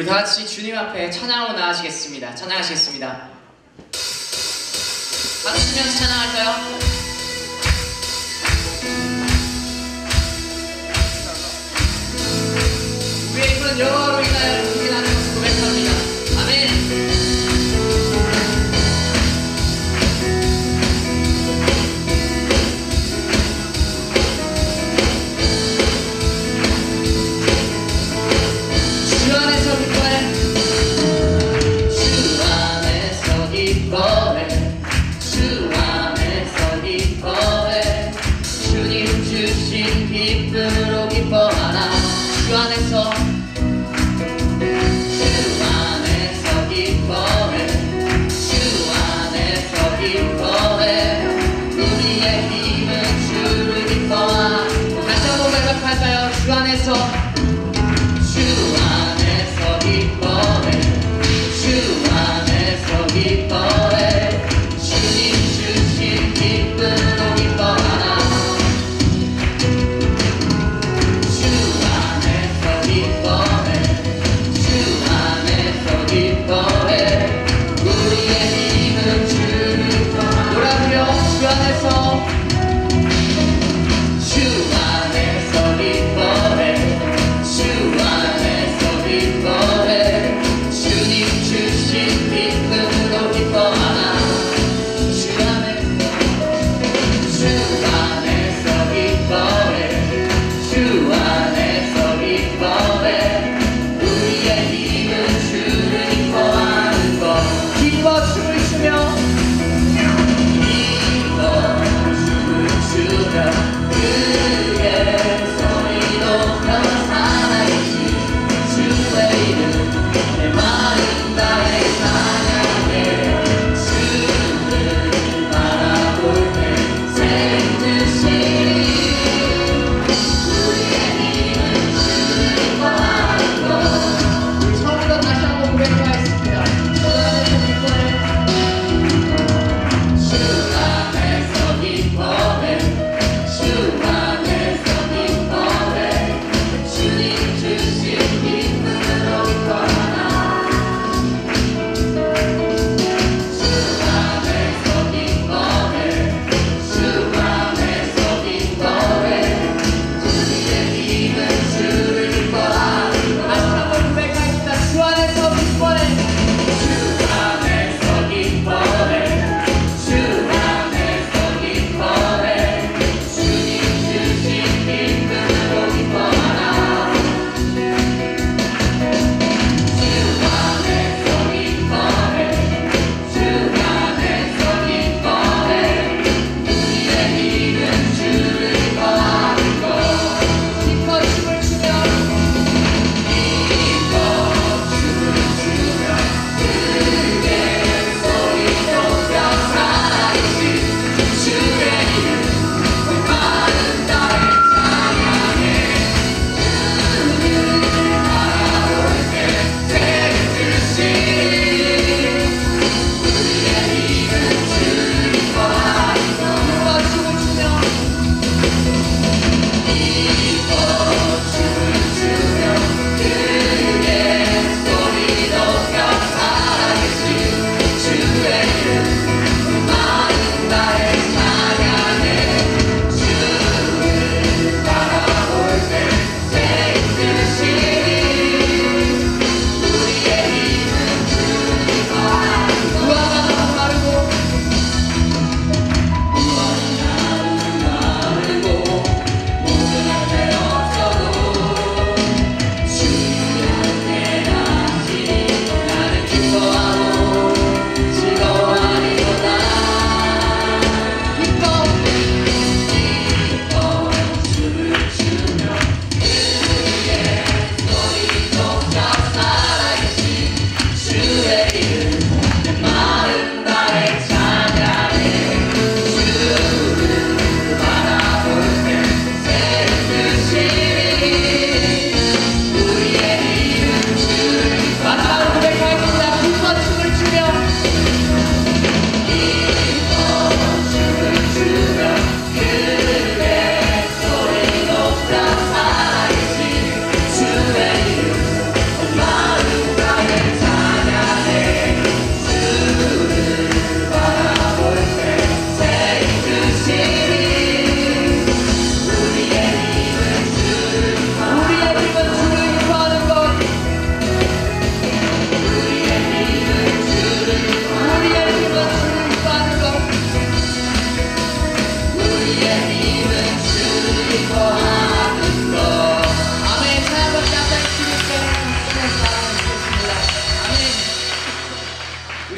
다 같이 주님 앞에 찬양으로 나아지겠습니다. 찬양하시겠습니다. 받으시면 찬양할까요? 우리의 힘은 여호와로 인하여 승리하는 것을 고백합니다. 아멘. 주 안에서 기뻐해 주 안에서 기뻐해 주님 주신 기쁨으로 기뻐하라 주 안에서 기뻐해 주 안에서 기뻐해 우리의 힘은 주를 노래하며 주 안에서 주 안에서 기뻐해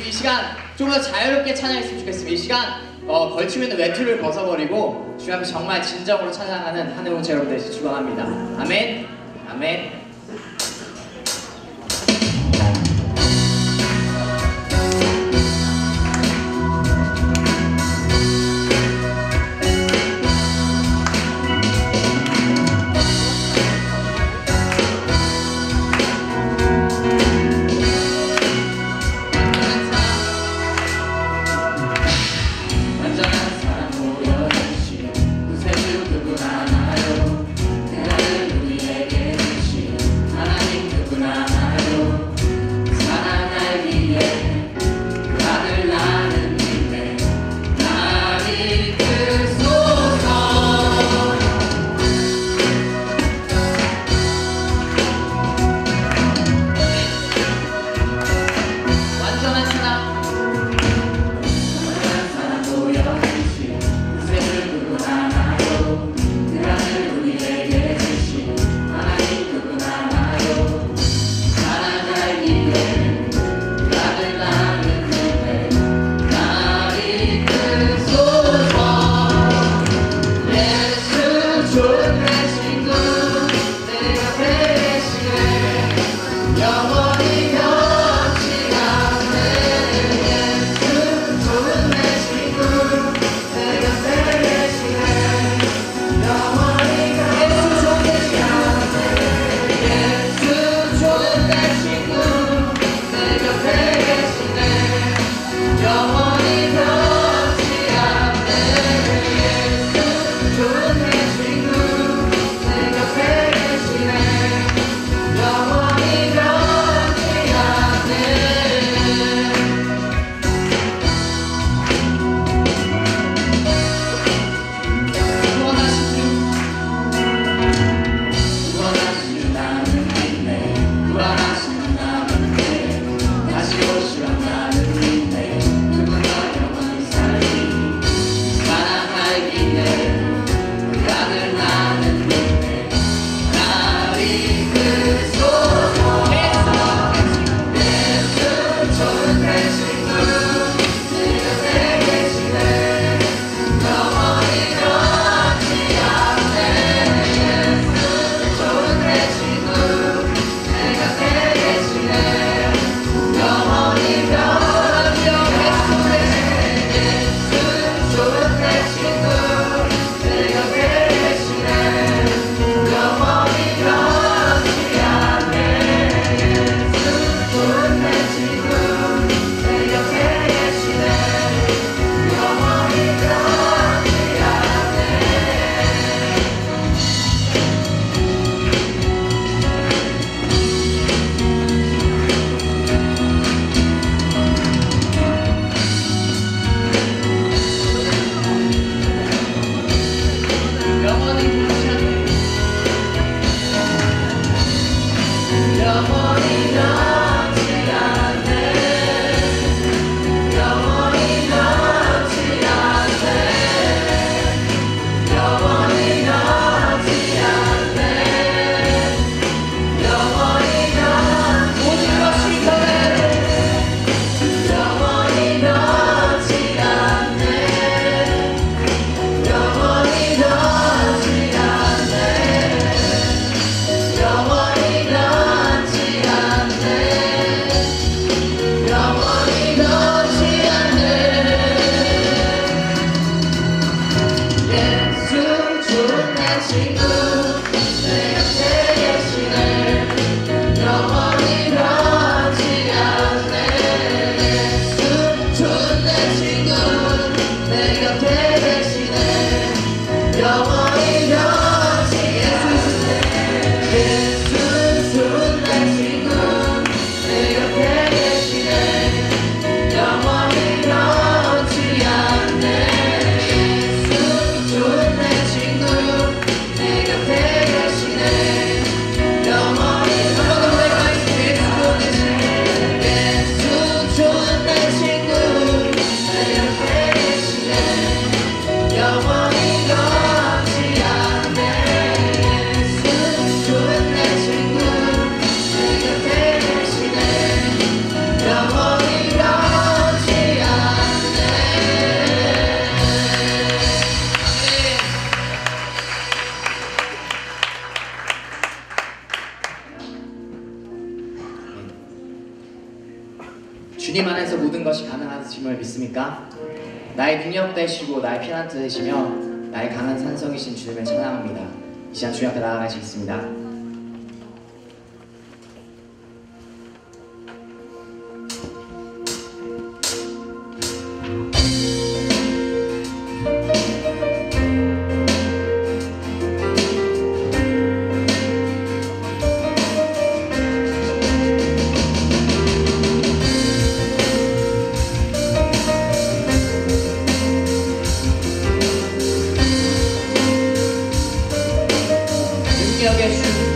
이 시간 좀 더 자유롭게 찬양했으면 좋겠습니다. 이 시간 걸치고 있는 외투를 벗어버리고 주님 앞에 정말 진정으로 찬양하는 하늘 공체 여러분들 되시 축원합니다. 아멘. 아멘. 구세주 그분 하나요 그 아들 우리에게 주신 주님 안에서 모든 것이 가능하심을 믿습니까? 나의 능력 되시고 나의 피난처 되시며 나의 강한 산성이신 주님을 찬양합니다. 이 시간 주님 앞에 나아가시겠습니다. 능력의 주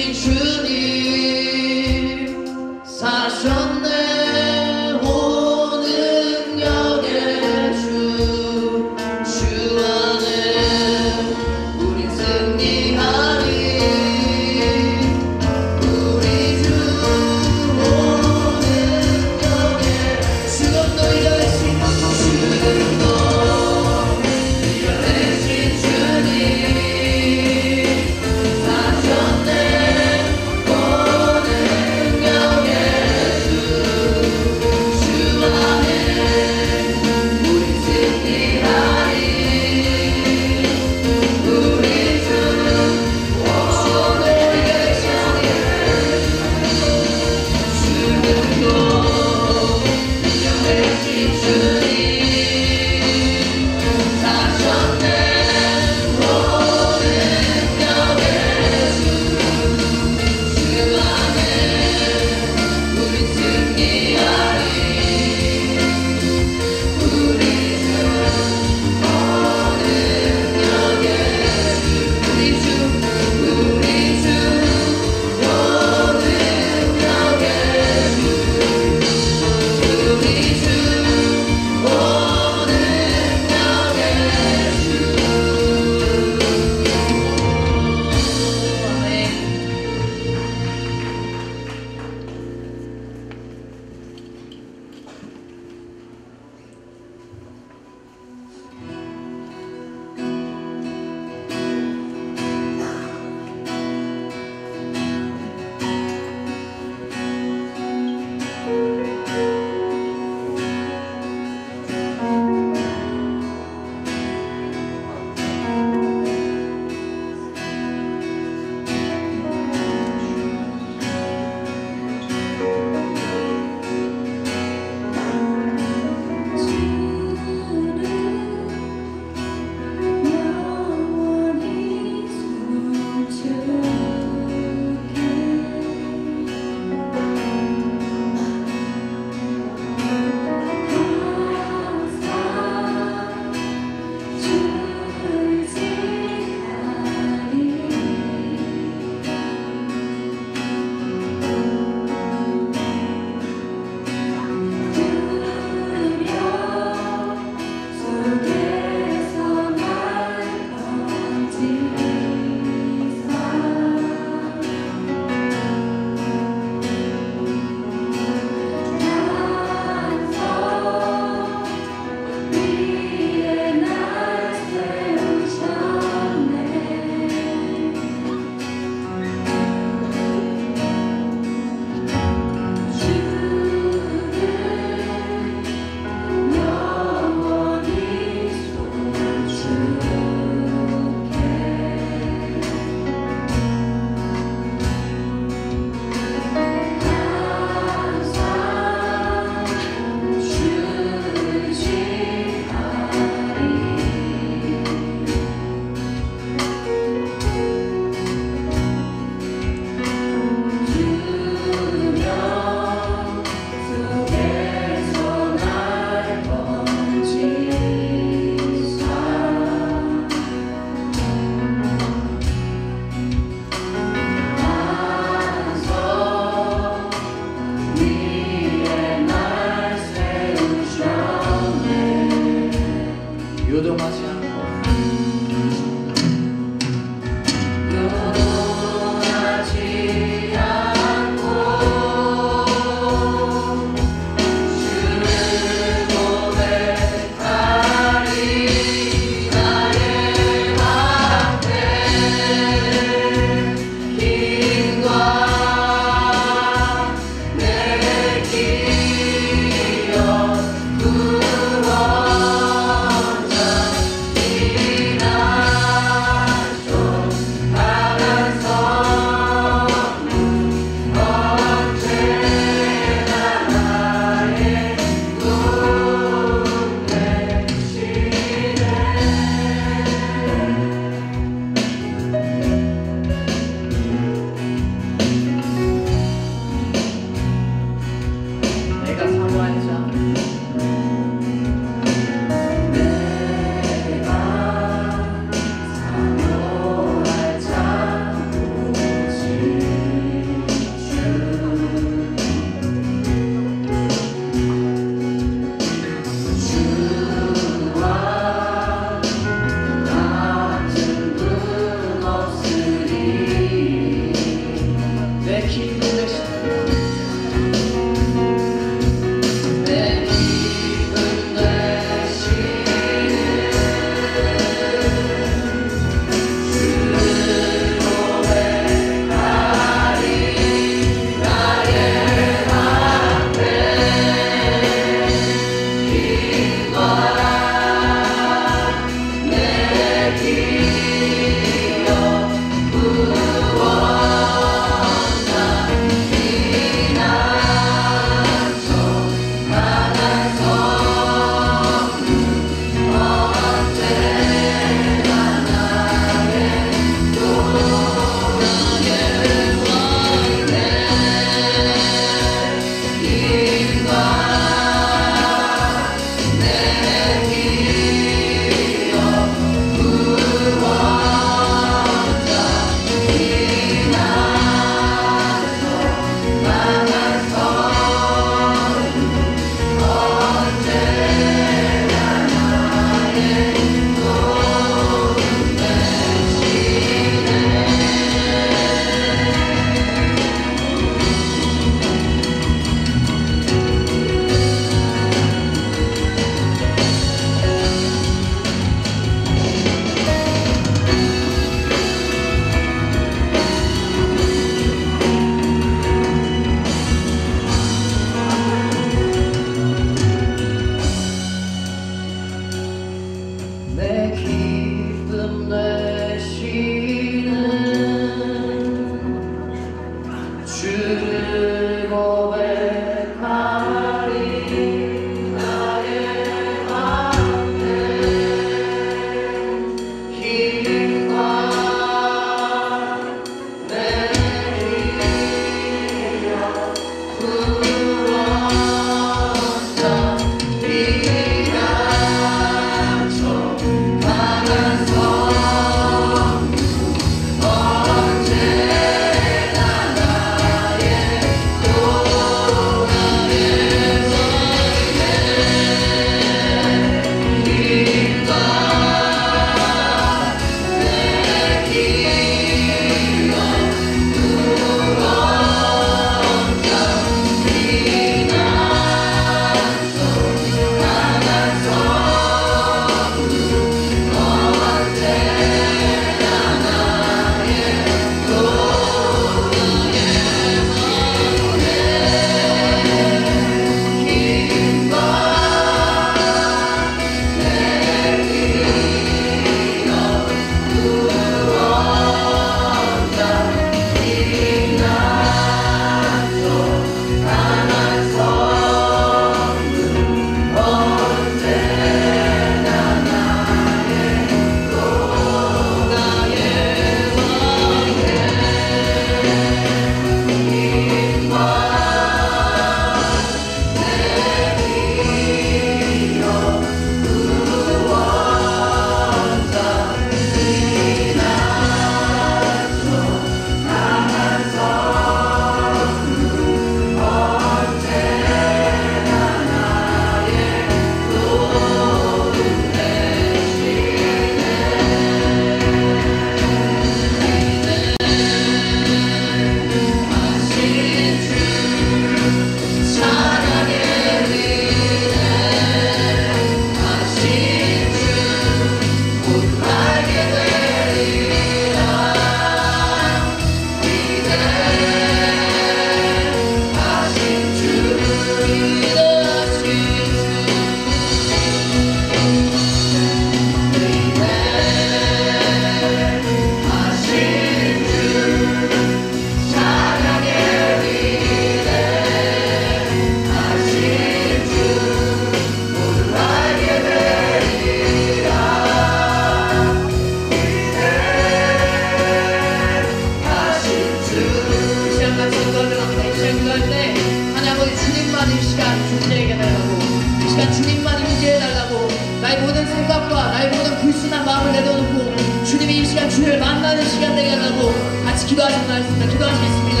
시간 되게 하려고 같이 기도하시면 하겠습니다. 기도하시겠습니다.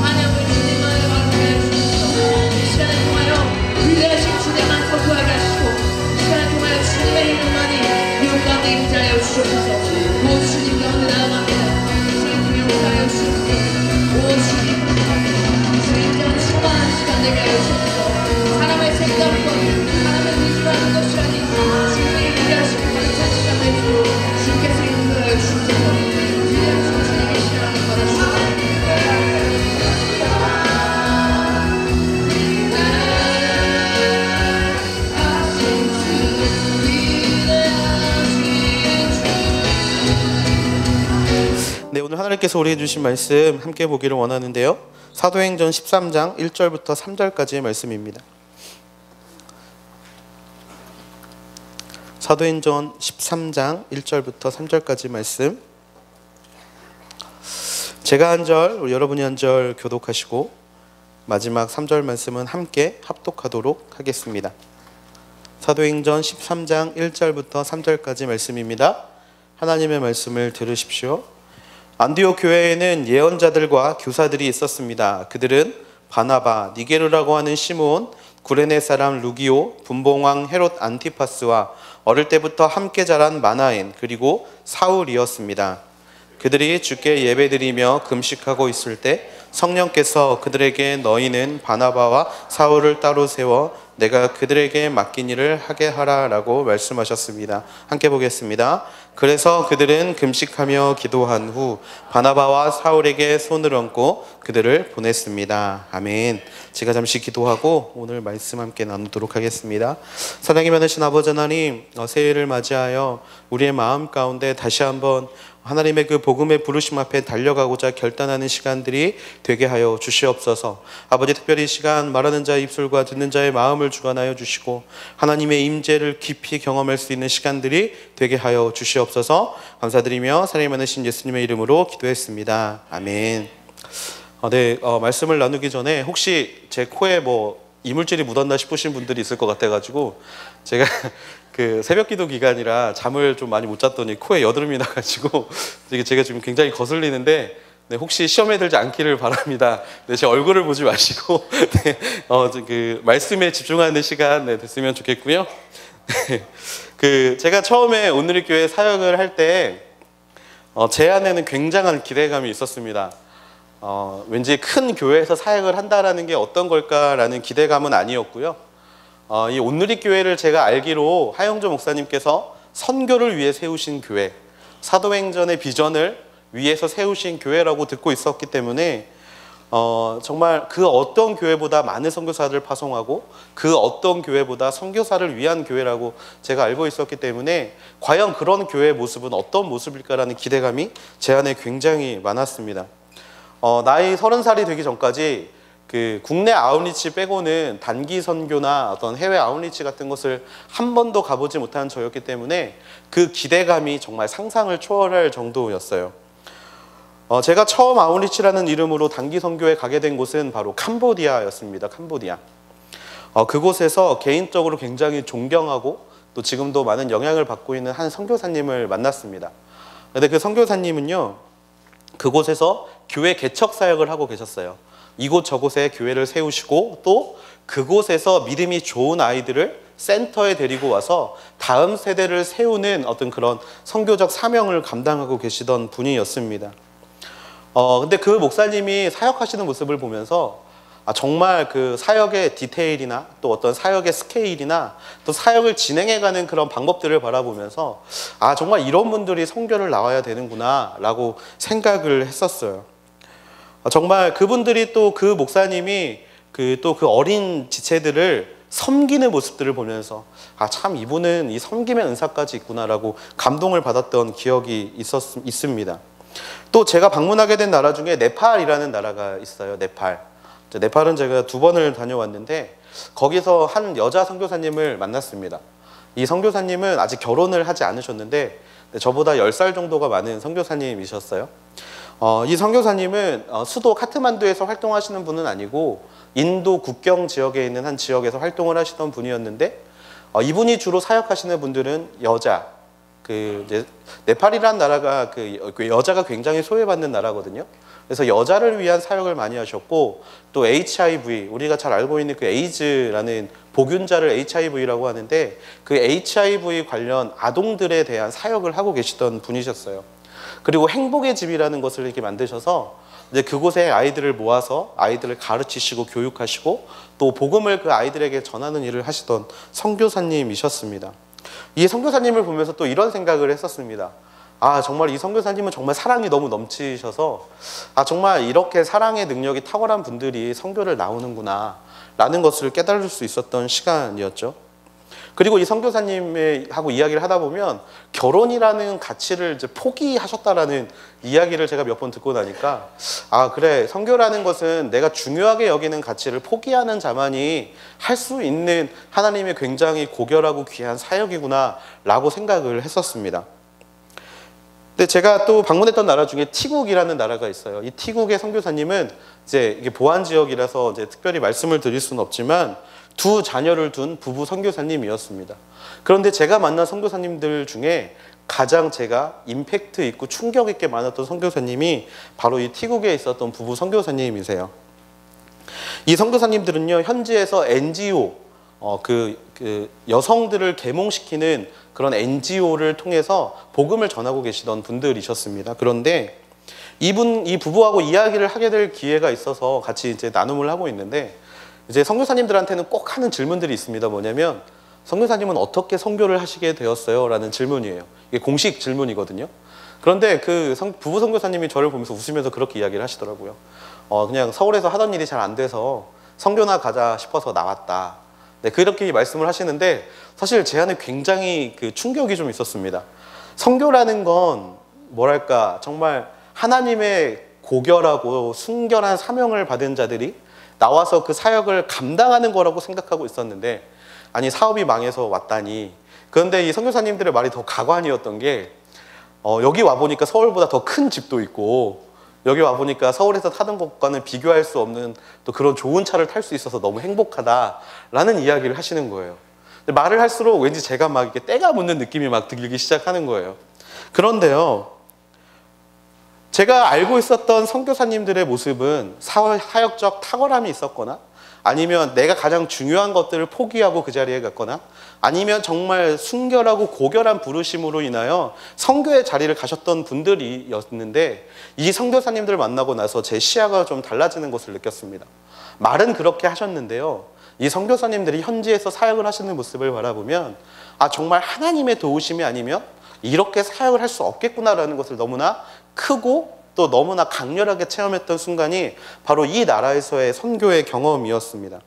하나님의 주님만을 만나게 해주셔서 이 시간을 통하여 위대하신 주님만 선포하게 하시고 이 시간을 통하여 주님의 이름만이 이웃 가운데 임자하여 주셔서 오 주님 가운데 나아갑니다. 주님 통해 임자하여 주셔서 오 주님 주님께는 충만한 시간 되게 하여 주셔서 사람의 생각과 사람의 의지로 하는 것이 아닌 주님의 위대하신 가득한 시간 되시고 주께서 인도하여 주셔서 위대하신 주님의 시간을 받아주셔서 네, 오늘 하나님께서 우리에게 주신 말씀 함께 보기를 원하는데요. 사도행전 13장 1절부터 3절까지의 말씀입니다. 사도행전 13장 1절부터 3절까지 말씀. 제가 한 절, 여러분이 한 절 교독하시고 마지막 3절 말씀은 함께 합독하도록 하겠습니다. 사도행전 13장 1절부터 3절까지 말씀입니다. 하나님의 말씀을 들으십시오. 안디옥 교회에는 예언자들과 교사들이 있었습니다. 그들은 바나바, 니게르라고 하는 시므온, 구레네 사람 루기오, 분봉왕 헤롯 안티파스와 어릴 때부터 함께 자란 마나엔, 그리고 사울이었습니다. 그들이 주께 예배드리며 금식하고 있을 때 성령께서 그들에게 너희는 바나바와 사울을 따로 세워 내가 그들에게 맡긴 일을 하게 하라라고 말씀하셨습니다. 함께 보겠습니다. 그래서 그들은 금식하며 기도한 후 바나바와 사울에게 손을 얹고 그들을 보냈습니다. 아멘. 제가 잠시 기도하고 오늘 말씀 함께 나누도록 하겠습니다. 사랑이 많으신 아버지 하나님, 새해를 맞이하여 우리의 마음 가운데 다시 한번 하나님의 그 복음의 부르심 앞에 달려가고자 결단하는 시간들이 되게 하여 주시옵소서. 아버지, 특별히 이 시간 말하는 자의 입술과 듣는 자의 마음을 주관하여 주시고 하나님의 임재를 깊이 경험할 수 있는 시간들이 되게 하여 주시옵소서. 감사드리며 사랑이 많으신 예수님의 이름으로 기도했습니다. 아멘. 말씀을 나누기 전에 혹시 제 코에 이물질이 묻었나 싶으신 분들이 있을 것 같아가지고 제가 그 새벽기도 기간이라 잠을 좀 많이 못 잤더니 코에 여드름이 나가지고 제가 지금 굉장히 거슬리는데 혹시 시험에 들지 않기를 바랍니다. 제 얼굴을 보지 마시고 그 말씀에 집중하는 시간 됐으면 좋겠고요. 제가 처음에 온누리 교회 사역을 할 때 제 안에는 굉장한 기대감이 있었습니다. 왠지 큰 교회에서 사역을 한다라는 게 어떤 걸까라는 기대감은 아니었고요. 이 온누리 교회를 제가 알기로 하영조 목사님께서 선교를 위해 세우신 교회, 사도행전의 비전을 위해서 세우신 교회라고 듣고 있었기 때문에 정말 그 어떤 교회보다 많은 선교사들을 파송하고 그 어떤 교회보다 선교사를 위한 교회라고 제가 알고 있었기 때문에 과연 그런 교회의 모습은 어떤 모습일까라는 기대감이 제 안에 굉장히 많았습니다. 나이 30살이 되기 전까지 그 국내 아웃리치 빼고는 단기 선교나 어떤 해외 아웃리치 같은 것을 한 번도 가보지 못한 저였기 때문에 그 기대감이 정말 상상을 초월할 정도였어요. 제가 처음 아웃리치라는 이름으로 단기 선교에 가게 된 곳은 바로 캄보디아였습니다. 캄보디아. 그곳에서 개인적으로 굉장히 존경하고 또 지금도 많은 영향을 받고 있는 한 선교사님을 만났습니다. 근데 그 선교사님은요, 그곳에서 교회 개척 사역을 하고 계셨어요. 이곳 저곳에 교회를 세우시고 또 그곳에서 믿음이 좋은 아이들을 센터에 데리고 와서 다음 세대를 세우는 어떤 그런 선교적 사명을 감당하고 계시던 분이었습니다. 근데 그 목사님이 사역하시는 모습을 보면서 정말 그 사역의 디테일이나 또 어떤 사역의 스케일이나 또 사역을 진행해가는 그런 방법들을 바라보면서 정말 이런 분들이 선교를 나와야 되는구나 라고 생각을 했었어요. 정말 그분들이 또 그 목사님이 그 어린 지체들을 섬기는 모습들을 보면서 참 이분은 이 섬김의 은사까지 있구나라고 감동을 받았던 기억이 있습니다. 또 제가 방문하게 된 나라 중에 네팔이라는 나라가 있어요. 네팔은 제가 2번을 다녀왔는데 거기서 한 여자 선교사님을 만났습니다. 이 선교사님은 아직 결혼을 하지 않으셨는데 저보다 10살 정도가 많은 선교사님이셨어요. 이 선교사님은 수도 카트만두에서 활동하시는 분은 아니고 인도 국경 지역에 있는 한 지역에서 활동을 하시던 분이었는데 이분이 주로 사역하시는 분들은 여자, 그 이제 네팔이라는 나라가 그 여자가 굉장히 소외받는 나라거든요. 그래서 여자를 위한 사역을 많이 하셨고, 또 HIV, 우리가 잘 알고 있는 그 에이즈라는 보균자를 HIV라고 하는데, 그 HIV 관련 아동들에 대한 사역을 하고 계시던 분이셨어요. 그리고 행복의 집이라는 것을 이렇게 만드셔서 이제 그곳에 아이들을 모아서 아이들을 가르치시고 교육하시고 또 복음을 그 아이들에게 전하는 일을 하시던 선교사님이셨습니다. 이 선교사님을 보면서 또 이런 생각을 했었습니다. 아, 정말 이 선교사님은 정말 사랑이 너무 넘치셔서 아, 정말 이렇게 사랑의 능력이 탁월한 분들이 선교를 나오는구나 라는 것을 깨달을 수 있었던 시간이었죠. 그리고 이 선교사님하고 이야기를 하다 보면 결혼이라는 가치를 이제 포기하셨다라는 이야기를 제가 몇 번 듣고 나니까 아, 그래, 선교라는 것은 내가 중요하게 여기는 가치를 포기하는 자만이 할 수 있는 하나님의 굉장히 고결하고 귀한 사역이구나 라고 생각을 했었습니다. 근데 제가 또 방문했던 나라 중에 티국이라는 나라가 있어요. 이 티국의 선교사님은 이제 이게 보안 지역이라서 이제 특별히 말씀을 드릴 수는 없지만 두 자녀를 둔 부부 선교사님이었습니다. 그런데 제가 만난 선교사님들 중에 가장 제가 임팩트 있고 충격 있게 많았던 선교사님이 바로 이 티국에 있었던 부부 선교사님이세요. 이 선교사님들은요, 현지에서 NGO, 그 여성들을 계몽시키는 그런 NGO를 통해서 복음을 전하고 계시던 분들이셨습니다. 그런데 이 부부하고 이야기를 하게 될 기회가 있어서 같이 이제 나눔을 하고 있는데, 이제 선교사님들한테는 꼭 하는 질문들이 있습니다. 뭐냐면, 선교사님은 어떻게 선교를 하시게 되었어요? 라는 질문이에요. 이게 공식 질문이거든요. 그런데 그 부부 선교사님이 저를 보면서 웃으면서 그렇게 이야기를 하시더라고요. 그냥 서울에서 하던 일이 잘 안 돼서 선교나 가자 싶어서 나왔다. 네, 그렇게 말씀을 하시는데 사실 제 안에 굉장히 그 충격이 좀 있었습니다. 선교라는 건 뭐랄까, 정말 하나님의 고결하고 순결한 사명을 받은 자들이 나와서 그 사역을 감당하는 거라고 생각하고 있었는데, 아니, 사업이 망해서 왔다니. 그런데 이 선교사님들의 말이 더 가관이었던 게 여기 와보니까 서울보다 더 큰 집도 있고, 여기 와보니까 서울에서 타던 것과는 비교할 수 없는 또 그런 좋은 차를 탈 수 있어서 너무 행복하다라는 이야기를 하시는 거예요. 근데 말을 할수록 왠지 제가 막 이렇게 때가 묻는 느낌이 막 들기 시작하는 거예요. 그런데요, 제가 알고 있었던 선교사님들의 모습은 사역적 탁월함이 있었거나, 아니면 내가 가장 중요한 것들을 포기하고 그 자리에 갔거나, 아니면 정말 순결하고 고결한 부르심으로 인하여 선교의 자리를 가셨던 분들이었는데, 이 선교사님들을 만나고 나서 제 시야가 좀 달라지는 것을 느꼈습니다. 말은 그렇게 하셨는데요, 이 선교사님들이 현지에서 사역을 하시는 모습을 바라보면 아, 정말 하나님의 도우심이 아니면 이렇게 사역을 할 수 없겠구나라는 것을 너무나 크고 또 너무나 강렬하게 체험했던 순간이 바로 이 나라에서의 선교의 경험이었습니다.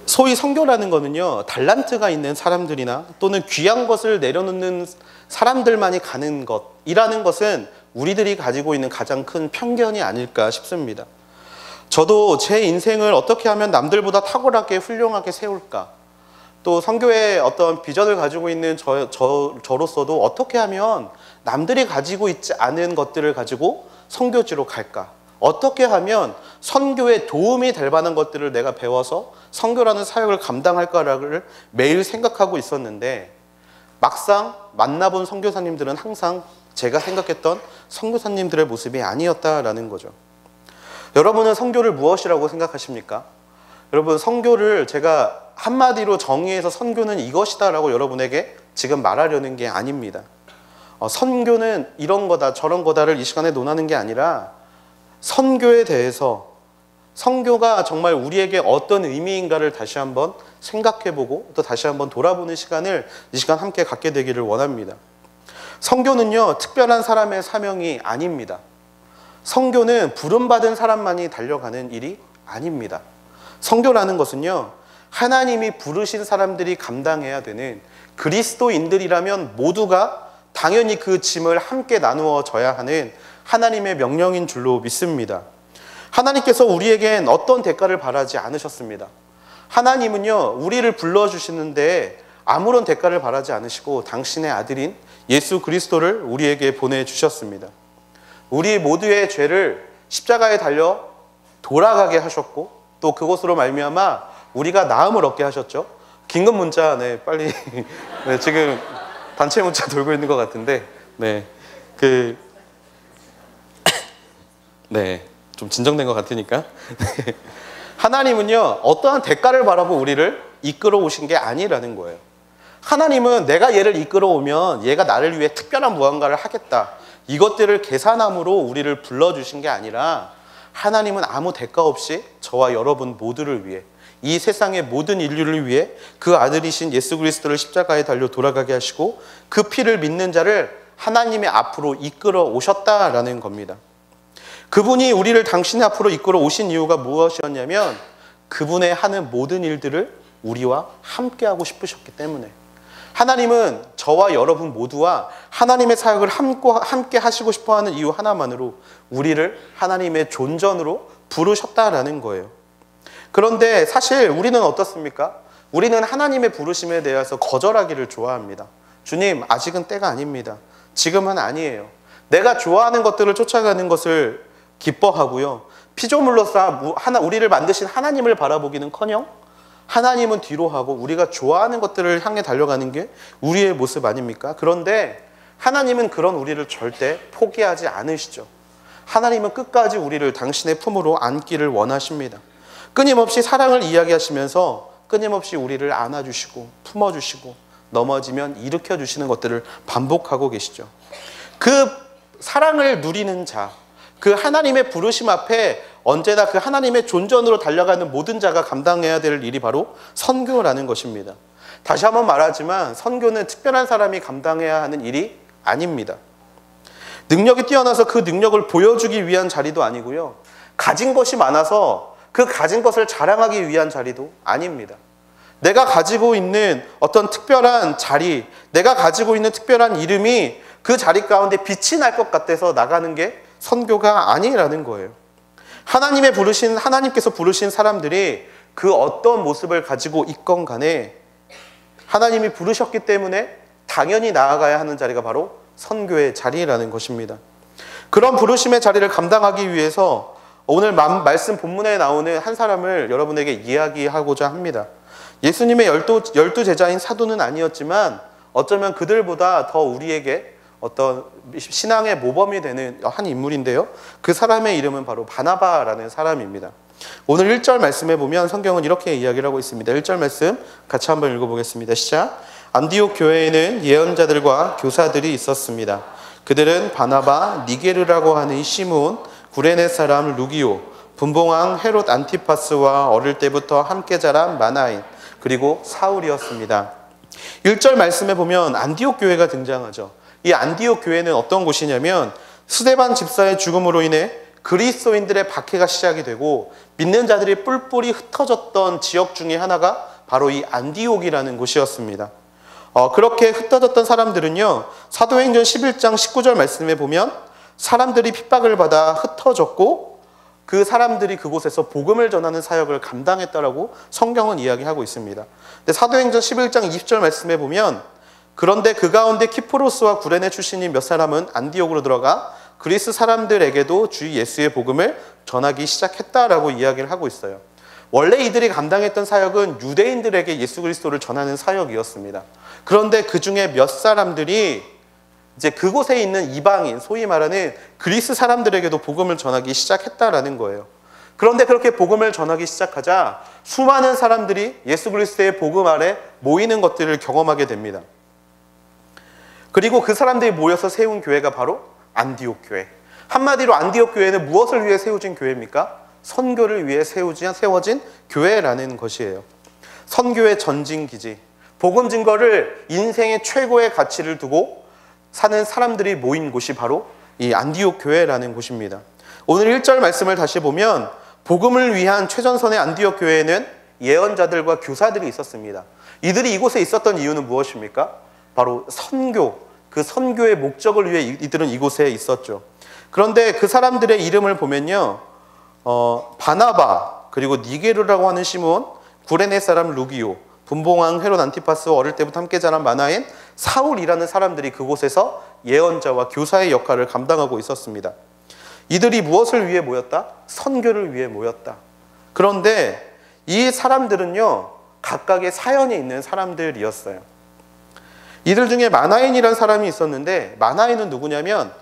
소위 선교라는 거는요, 달란트가 있는 사람들이나 또는 귀한 것을 내려놓는 사람들만이 가는 것이라는 것은 우리들이 가지고 있는 가장 큰 편견이 아닐까 싶습니다. 저도 제 인생을 어떻게 하면 남들보다 탁월하게 훌륭하게 세울까, 또 선교의 어떤 비전을 가지고 있는 저로서도 어떻게 하면 남들이 가지고 있지 않은 것들을 가지고 선교지로 갈까, 어떻게 하면 선교에 도움이 될 만한 것들을 내가 배워서 선교라는 사역을 감당할까를 매일 생각하고 있었는데, 막상 만나본 선교사님들은 항상 제가 생각했던 선교사님들의 모습이 아니었다라는 거죠. 여러분은 선교를 무엇이라고 생각하십니까? 여러분, 선교를 제가 한마디로 정의해서 선교는 이것이다라고 여러분에게 지금 말하려는 게 아닙니다. 선교는 이런 거다 저런 거다를 이 시간에 논하는 게 아니라, 선교에 대해서 선교가 정말 우리에게 어떤 의미인가를 다시 한번 생각해보고 또 다시 한번 돌아보는 시간을 이 시간 함께 갖게 되기를 원합니다. 선교는요, 특별한 사람의 사명이 아닙니다. 선교는 부름받은 사람만이 달려가는 일이 아닙니다. 선교라는 것은요, 하나님이 부르신 사람들이 감당해야 되는, 그리스도인들이라면 모두가 당연히 그 짐을 함께 나누어져야 하는 하나님의 명령인 줄로 믿습니다. 하나님께서 우리에겐 어떤 대가를 바라지 않으셨습니다. 하나님은요, 우리를 불러주시는데 아무런 대가를 바라지 않으시고 당신의 아들인 예수 그리스도를 우리에게 보내주셨습니다. 우리 모두의 죄를 십자가에 달려 돌아가게 하셨고, 또 그것으로 말미암아 우리가 나음을 얻게 하셨죠. 긴급 문자, 네, 빨리. 네, 지금 단체 문자 돌고 있는 것 같은데, 네, 네, 좀 진정된 것 같으니까. 하나님은요, 어떠한 대가를 바라고 우리를 이끌어 오신 게 아니라는 거예요. 하나님은 내가 얘를 이끌어 오면 얘가 나를 위해 특별한 무언가를 하겠다. 이것들을 계산함으로 우리를 불러주신 게 아니라 하나님은 아무 대가 없이 저와 여러분 모두를 위해 이 세상의 모든 인류를 위해 그 아들이신 예수 그리스도를 십자가에 달려 돌아가게 하시고 그 피를 믿는 자를 하나님의 앞으로 이끌어 오셨다라는 겁니다. 그분이 우리를 당신의 앞으로 이끌어 오신 이유가 무엇이었냐면 그분의 하는 모든 일들을 우리와 함께하고 싶으셨기 때문에 하나님은 저와 여러분 모두와 하나님의 사역을 함께 하시고 싶어하는 이유 하나만으로 우리를 하나님의 존전으로 부르셨다라는 거예요. 그런데 사실 우리는 어떻습니까? 우리는 하나님의 부르심에 대해서 거절하기를 좋아합니다. 주님, 아직은 때가 아닙니다. 지금은 아니에요. 내가 좋아하는 것들을 쫓아가는 것을 기뻐하고요. 피조물로서 우리를 만드신 하나님을 바라보기는커녕 하나님은 뒤로 하고 우리가 좋아하는 것들을 향해 달려가는 게 우리의 모습 아닙니까? 그런데 하나님은 그런 우리를 절대 포기하지 않으시죠. 하나님은 끝까지 우리를 당신의 품으로 안기를 원하십니다. 끊임없이 사랑을 이야기하시면서 끊임없이 우리를 안아주시고 품어주시고 넘어지면 일으켜주시는 것들을 반복하고 계시죠. 그 사랑을 누리는 자, 그 하나님의 부르심 앞에 언제나 그 하나님의 존전으로 달려가는 모든 자가 감당해야 될 일이 바로 선교라는 것입니다. 다시 한번 말하지만 선교는 특별한 사람이 감당해야 하는 일이 아닙니다. 능력이 뛰어나서 그 능력을 보여주기 위한 자리도 아니고요. 가진 것이 많아서 그 가진 것을 자랑하기 위한 자리도 아닙니다. 내가 가지고 있는 어떤 특별한 자리, 내가 가지고 있는 특별한 이름이 그 자리 가운데 빛이 날 것 같아서 나가는 게 선교가 아니라는 거예요. 하나님께서 부르신 사람들이 그 어떤 모습을 가지고 있건 간에 하나님이 부르셨기 때문에 당연히 나아가야 하는 자리가 바로 선교의 자리라는 것입니다. 그런 부르심의 자리를 감당하기 위해서 오늘 말씀 본문에 나오는 한 사람을 여러분에게 이야기하고자 합니다. 예수님의 열두 제자인 사도는 아니었지만 어쩌면 그들보다 더 우리에게 어떤 신앙의 모범이 되는 한 인물인데요. 그 사람의 이름은 바로 바나바라는 사람입니다. 오늘 1절 말씀에 보면 성경은 이렇게 이야기를 하고 있습니다. 1절 말씀 같이 한번 읽어보겠습니다. 시작. 안디옥 교회에는 예언자들과 교사들이 있었습니다. 그들은 바나바, 니게르라고 하는 시므온, 구레네 사람 루기오, 분봉왕 헤롯 안티파스와 어릴 때부터 함께 자란 마나인, 그리고 사울이었습니다. 1절 말씀에 보면 안디옥 교회가 등장하죠. 이 안디옥 교회는 어떤 곳이냐면 스데반 집사의 죽음으로 인해 그리스도인들의 박해가 시작이 되고 믿는 자들이 뿔뿔이 흩어졌던 지역 중에 하나가 바로 이 안디옥이라는 곳이었습니다. 그렇게 흩어졌던 사람들은요, 사도행전 11장 19절 말씀에 보면 사람들이 핍박을 받아 흩어졌고 그 사람들이 그곳에서 복음을 전하는 사역을 감당했다라고 성경은 이야기하고 있습니다. 근데 사도행전 11장 20절 말씀에 보면 그런데 그 가운데 키프로스와 구레네 출신인 몇 사람은 안디옥으로 들어가 그리스 사람들에게도 주 예수의 복음을 전하기 시작했다라고 이야기를 하고 있어요. 원래 이들이 감당했던 사역은 유대인들에게 예수 그리스도를 전하는 사역이었습니다. 그런데 그 중에 몇 사람들이 이제 그곳에 있는 이방인, 소위 말하는 그리스 사람들에게도 복음을 전하기 시작했다라는 거예요. 그런데 그렇게 복음을 전하기 시작하자 수많은 사람들이 예수 그리스도의 복음 아래 모이는 것들을 경험하게 됩니다. 그리고 그 사람들이 모여서 세운 교회가 바로 안디옥 교회. 한마디로 안디옥 교회는 무엇을 위해 세워진 교회입니까? 선교를 위해 세워진 교회라는 것이에요. 선교의 전진기지. 복음 증거를 인생의 최고의 가치를 두고 사는 사람들이 모인 곳이 바로 이 안디옥 교회라는 곳입니다. 오늘 1절 말씀을 다시 보면 복음을 위한 최전선의 안디옥 교회에는 예언자들과 교사들이 있었습니다. 이들이 이곳에 있었던 이유는 무엇입니까? 바로 선교, 그 선교의 목적을 위해 이들은 이곳에 있었죠. 그런데 그 사람들의 이름을 보면요, 바나바, 그리고 니게르라고 하는 시므온, 구레네 사람 루기오, 분봉왕 헤롯 안티파스와 어릴 때부터 함께 자란 마나인, 사울이라는 사람들이 그곳에서 예언자와 교사의 역할을 감당하고 있었습니다. 이들이 무엇을 위해 모였다? 선교를 위해 모였다. 그런데 이 사람들은요, 각각의 사연이 있는 사람들이었어요. 이들 중에 마나인이라는 사람이 있었는데, 마나인은 누구냐면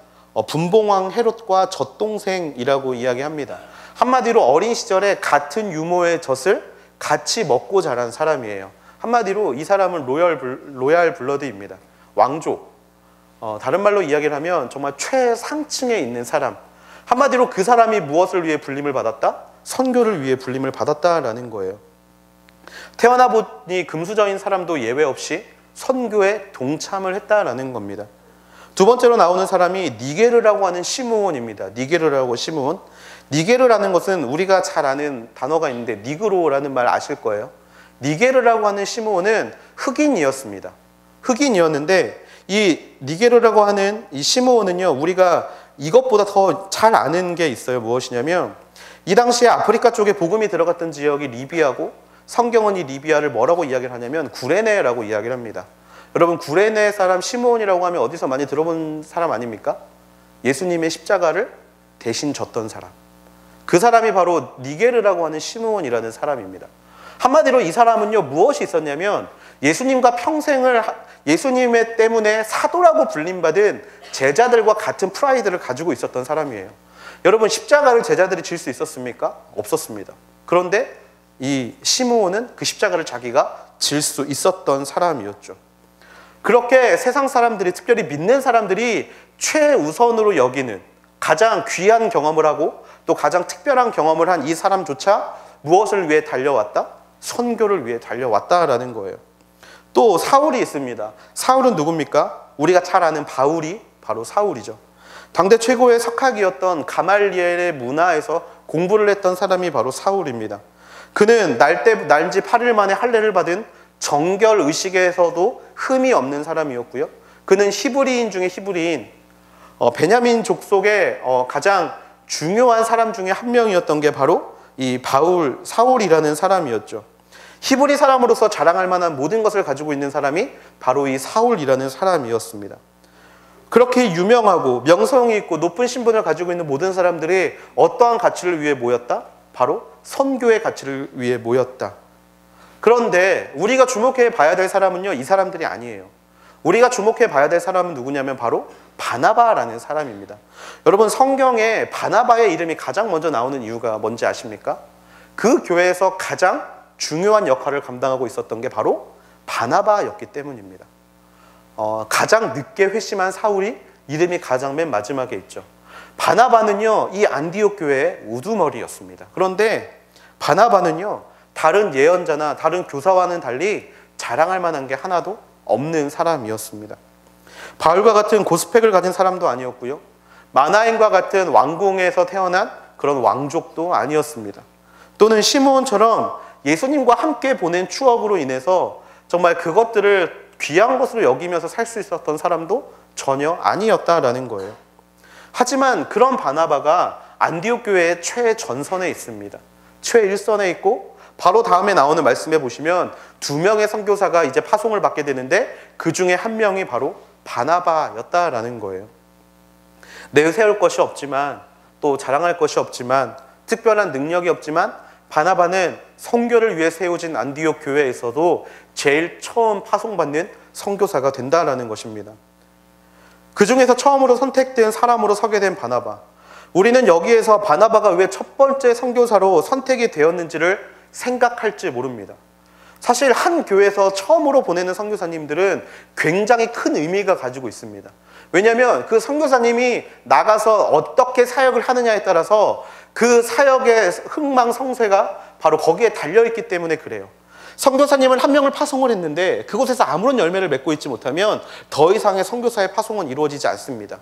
분봉왕 헤롯과 젖동생이라고 이야기합니다. 한마디로 어린 시절에 같은 유모의 젖을 같이 먹고 자란 사람이에요. 한마디로 이 사람은 로얄 블러드입니다. 왕족. 다른 말로 이야기를 하면 정말 최상층에 있는 사람. 한마디로 그 사람이 무엇을 위해 불림을 받았다? 선교를 위해 불림을 받았다라는 거예요. 태어나 보니 금수저인 사람도 예외 없이 선교에 동참을 했다라는 겁니다. 두 번째로 나오는 사람이 니게르라고 하는 시므온입니다. 니게르라고 시므온. 니게르라는 것은 우리가 잘 아는 단어가 있는데 니그로라는 말 아실 거예요. 니게르라고 하는 시므온은 흑인이었습니다. 흑인이었는데 이 니게르라고 하는 이 시므온은요, 우리가 이것보다 더 잘 아는 게 있어요. 무엇이냐면 이 당시에 아프리카 쪽에 복음이 들어갔던 지역이 리비아고, 성경은 이 리비아를 뭐라고 이야기를 하냐면 구레네라고 이야기를 합니다. 여러분, 구레네 사람 시므온이라고 하면 어디서 많이 들어본 사람 아닙니까? 예수님의 십자가를 대신 졌던 사람. 그 사람이 바로 니게르라고 하는 시므온이라는 사람입니다. 한마디로 이 사람은요, 무엇이 있었냐면 예수님과 평생을, 예수님의 때문에 사도라고 불림받은 제자들과 같은 프라이드를 가지고 있었던 사람이에요. 여러분, 십자가를 제자들이 질 수 있었습니까? 없었습니다. 그런데 이 시므온은 그 십자가를 자기가 질 수 있었던 사람이었죠. 그렇게 세상 사람들이, 특별히 믿는 사람들이 최우선으로 여기는 가장 귀한 경험을 하고 또 가장 특별한 경험을 한 이 사람조차 무엇을 위해 달려왔다? 선교를 위해 달려왔다라는 거예요. 또 사울이 있습니다. 사울은 누굽니까? 우리가 잘 아는 바울이 바로 사울이죠. 당대 최고의 석학이었던 가말리엘의 문화에서 공부를 했던 사람이 바로 사울입니다. 그는 날지 8일 만에 할례를 받은 정결 의식에서도 흠이 없는 사람이었고요. 그는 히브리인 중에 히브리인, 베냐민 족속의 가장 중요한 사람 중에 한 명이었던 게 바로 이 사울이라는 사람이었죠. 히브리 사람으로서 자랑할 만한 모든 것을 가지고 있는 사람이 바로 이 사울이라는 사람이었습니다. 그렇게 유명하고 명성이 있고 높은 신분을 가지고 있는 모든 사람들이 어떠한 가치를 위해 모였다? 바로 선교의 가치를 위해 모였다. 그런데 우리가 주목해 봐야 될 사람은요, 이 사람들이 아니에요. 우리가 주목해 봐야 될 사람은 누구냐면 바로 바나바라는 사람입니다. 여러분, 성경에 바나바의 이름이 가장 먼저 나오는 이유가 뭔지 아십니까? 그 교회에서 가장 중요한 역할을 감당하고 있었던 게 바로 바나바였기 때문입니다. 가장 늦게 회심한 사울이 이름이 가장 맨 마지막에 있죠. 바나바는요, 이 안디옥 교회의 우두머리였습니다. 그런데 바나바는요, 다른 예언자나 다른 교사와는 달리 자랑할 만한 게 하나도 없는 사람이었습니다. 바울과 같은 고스펙을 가진 사람도 아니었고요, 마나인과 같은 왕궁에서 태어난 그런 왕족도 아니었습니다. 또는 시므온처럼 예수님과 함께 보낸 추억으로 인해서 정말 그것들을 귀한 것으로 여기면서 살 수 있었던 사람도 전혀 아니었다라는 거예요. 하지만 그런 바나바가 안디옥 교회의 최전선에 있습니다. 최일선에 있고, 바로 다음에 나오는 말씀에 보시면 2명의 선교사가 이제 파송을 받게 되는데 그 중에 한 명이 바로 바나바였다라는 거예요. 내세울 것이 없지만, 또 자랑할 것이 없지만, 특별한 능력이 없지만 바나바는 선교를 위해 세워진 안디옥 교회에서도 제일 처음 파송받는 선교사가 된다라는 것입니다. 그 중에서 처음으로 선택된 사람으로 서게 된 바나바. 우리는 여기에서 바나바가 왜 첫 번째 선교사로 선택이 되었는지를 생각할지 모릅니다. 사실 한 교회에서 처음으로 보내는 선교사님들은 굉장히 큰 의미가 가지고 있습니다. 왜냐하면 그 선교사님이 나가서 어떻게 사역을 하느냐에 따라서 그 사역의 흥망성쇠가 바로 거기에 달려있기 때문에 그래요. 선교사님을 한 명을 파송을 했는데 그곳에서 아무런 열매를 맺고 있지 못하면 더 이상의 선교사의 파송은 이루어지지 않습니다.